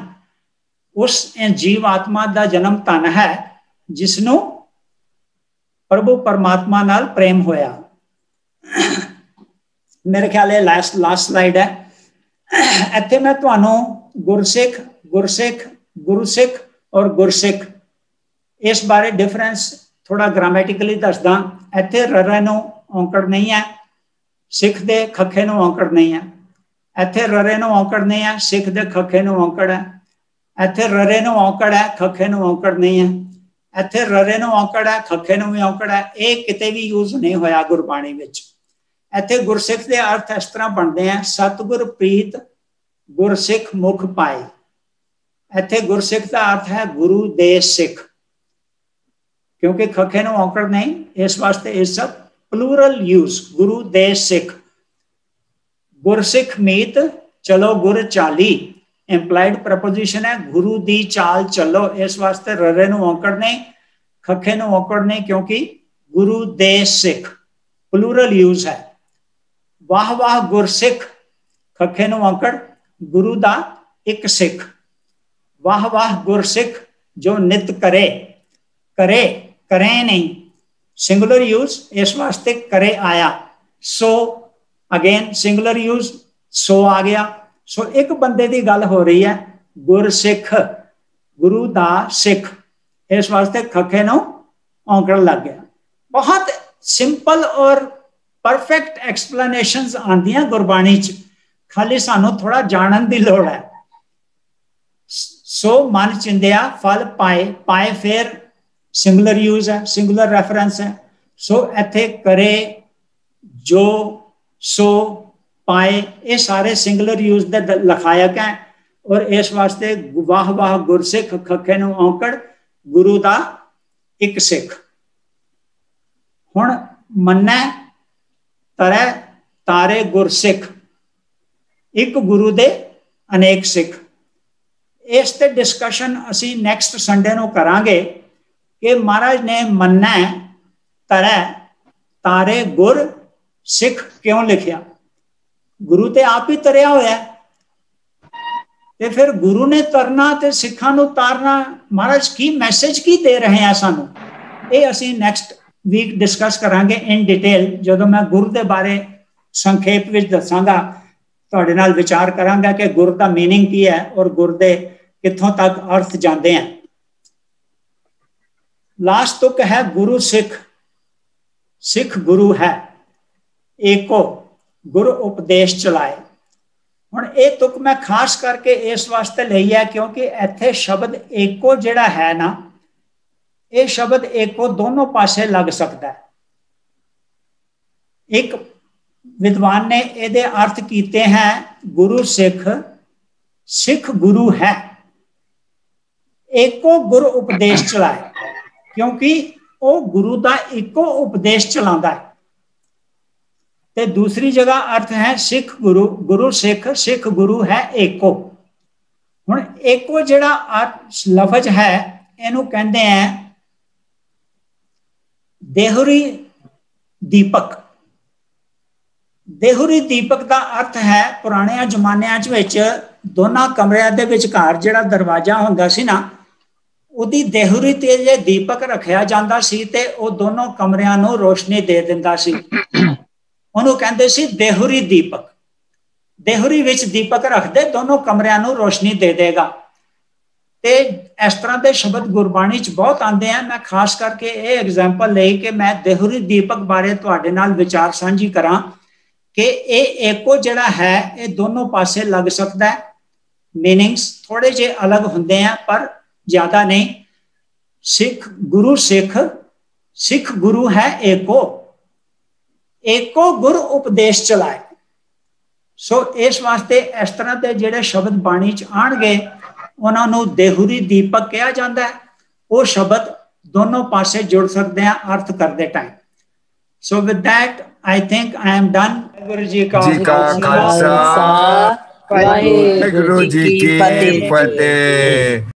उस जीव आत्मा का जन्म धन है जिसनों प्रभु परमात्मा नाल प्रेम होया। मेरे ख्याल है लास्ट स्लाइड है। इत्थे मैं तुहानूं गुरसिख, गुरसिख, गुरुसिख और गुरसिख इस बारे डिफरेंस थोड़ा ग्रामेटिकली दसदा। इत्थे ररे नूं औंकड़ नहीं है, सिख दे खखे नूं औंकड़ नहीं है। इत्थे ररे नूं औंकड़ नहीं है, सिख दे खखे नूं औंकड़ है। इत्थे ररे नूं औंकड़ है, खखे नूं औंकड़ नहीं है। इत्थे ररे नूं औंकड़ है, खखे नूं भी औंकड़ है। ये किते भी यूज नहीं होया गुरबाणी विच। इत्थे गुरसिख के अर्थ इस तरह बनते हैं, सतगुर प्रीत गुरसिख मुख पाए। इत्थे गुरसिख का अर्थ है गुरु दे सिख, क्योंकि खखे नूं औंकड़ नहीं, इस वास्ते इस सब प्लूरल यूज, गुरु दे सिख। गुरसिख मीत चलो गुर चाली, इंप्लाइड प्रपोजिशन है, गुरु दी चाल चलो। इस वास्ते ररे नूं औंकड़ नहीं, खखे नूं औंकड़ नहीं, क्योंकि गुरु दे सिख प्लूरल यूज है। वाह वाह गुरसिख, खखे नूं औंकड़, गुरु दा एक सिख। वाह वाह गुरसिख जो नित करे, करे करें नहीं, सिंगुलर यूज, इस वास्ते करे आया। सो अगेन सिंगुलर यूज, सो आ गया। सो एक बंदे की गल हो रही है, गुरसिख, गुरु दा सिख, इस वास्ते खखे नूं औंकड़ लग गया। बहुत सिंपल और परफेक्ट एक्सप्लेनेशंस आंदियां गुरबाणी च, खाली सानू थोड़ा जानन दी लोड़ है। सो मन चिंदिया फल पाए, पाए फिर सिंगुलर यूज है, सिंगुलर रेफरेंस है। सो इत्थे करे, जो, सो, पाए, ये सारे सिंगुलर यूज दे लखायक हैं। और इस वास्ते वाह वाह गुरसिख खखे नूं औंकड़, गुरु दा एक सिख। हुण मन्नै तरै तारे गुरसिख, एक गुरु दे अनेक सिख। इस ते डिस्कशन असी नैक्सट संडे नूं करांगे कि महाराज ने मन्नै तरै तारे गुर सिख क्यों लिखिया। गुरु ते आप ही तरिया होया, ते फिर गुरु ने तरना ते सिखां नूं तारना, महाराज की मैसेज की दे रहे हैं सानू, ये असी नैक्सट वीक डिस्कस करांगे इन डिटेल। जदों मैं गुरु के बारे संखेप विच दसांगा, तुहाडे नाल विचार करांगा कि गुरु का मीनिंग की है और गुरु दे कित्थों तक अर्थ जाते हैं। लास्ट तुक है गुरु सिख, सिख गुरु है एको, गुरु उपदेश चलाए। हुण ये तुक मैं खास करके इस वास्ते लई है क्योंकि इत्थे शब्द एको जिहड़ा है ना, ये शब्द एको दोनों पासे लग सकता है। एक विद्वान ने ये अर्थ किए हैं गुरु सिख, सिख गुरु है, एको गुरु उपदेश चलाए, क्योंकि वो गुरु का एको उपदेश चलाता है। ते दूसरी जगह अर्थ है सिख गुरु, गुरु सिख, सिख गुरु है एको। हुण एको जिहड़ा अर्थ लफज है इहनूं कहंदे हैं देहुरी दीपक। देहुरी दीपक का अर्थ है पुराने जमानिਆਂ ਵਿੱਚ दोनों कमरिਆਂ ਦੇ ਵਿਚਕਾਰ ਜਿਹੜਾ ਦਰਵਾਜ਼ਾ ਹੁੰਦਾ ਸੀ ਨਾ, ਉਹਦੀ ਦੇਹੁਰੀ ਤੇ ਜੇ ਦੀਪਕ ਰੱਖਿਆ ਜਾਂਦਾ ਸੀ ਤੇ ਉਹ ਦੋਨੋਂ ਕਮਰਿਆਂ ਨੂੰ ਰੋਸ਼ਨੀ ਦੇ ਦਿੰਦਾ ਸੀ। ਉਹਨੂੰ ਕਹਿੰਦੇ ਸੀ ਦੇਹੁਰੀ ਦੀਪਕ। ਦੇਹੁਰੀ ਵਿੱਚ ਦੀਪਕ ਰੱਖਦੇ दोनों ਕਮਰਿਆਂ ਨੂੰ ਰੋਸ਼ਨੀ ਦੇ ਦੇਗਾ। ਤੇ इस तरह के शब्द गुरबाणी च बहुत आते हैं। मैं खास करके ये एग्जाम्पल ले कि मैं देहुरी दीपक बारे तुहाडे नाल विचार साझी करा कि ये एको जिहड़ा है ये दोनों पासे लग सकता है। मीनिंग्स थोड़े जे अलग होंदे हैं पर ज्यादा नहीं। सिख गुरु सिख, सिख गुरु है एको, एको गुरु उपदेश चलाए। सो इस वास्ते इस तरह के जिहड़े शब्द बाणी च आणगे उन्होंने देहुरी दीपक कहा जाता है। वो शब्द दोनों पासे जुड़ सकते हैं अर्थ करते time. So with that I think I am done. गुरु जी का खालसा, वाहिगुरु जी की फतेह।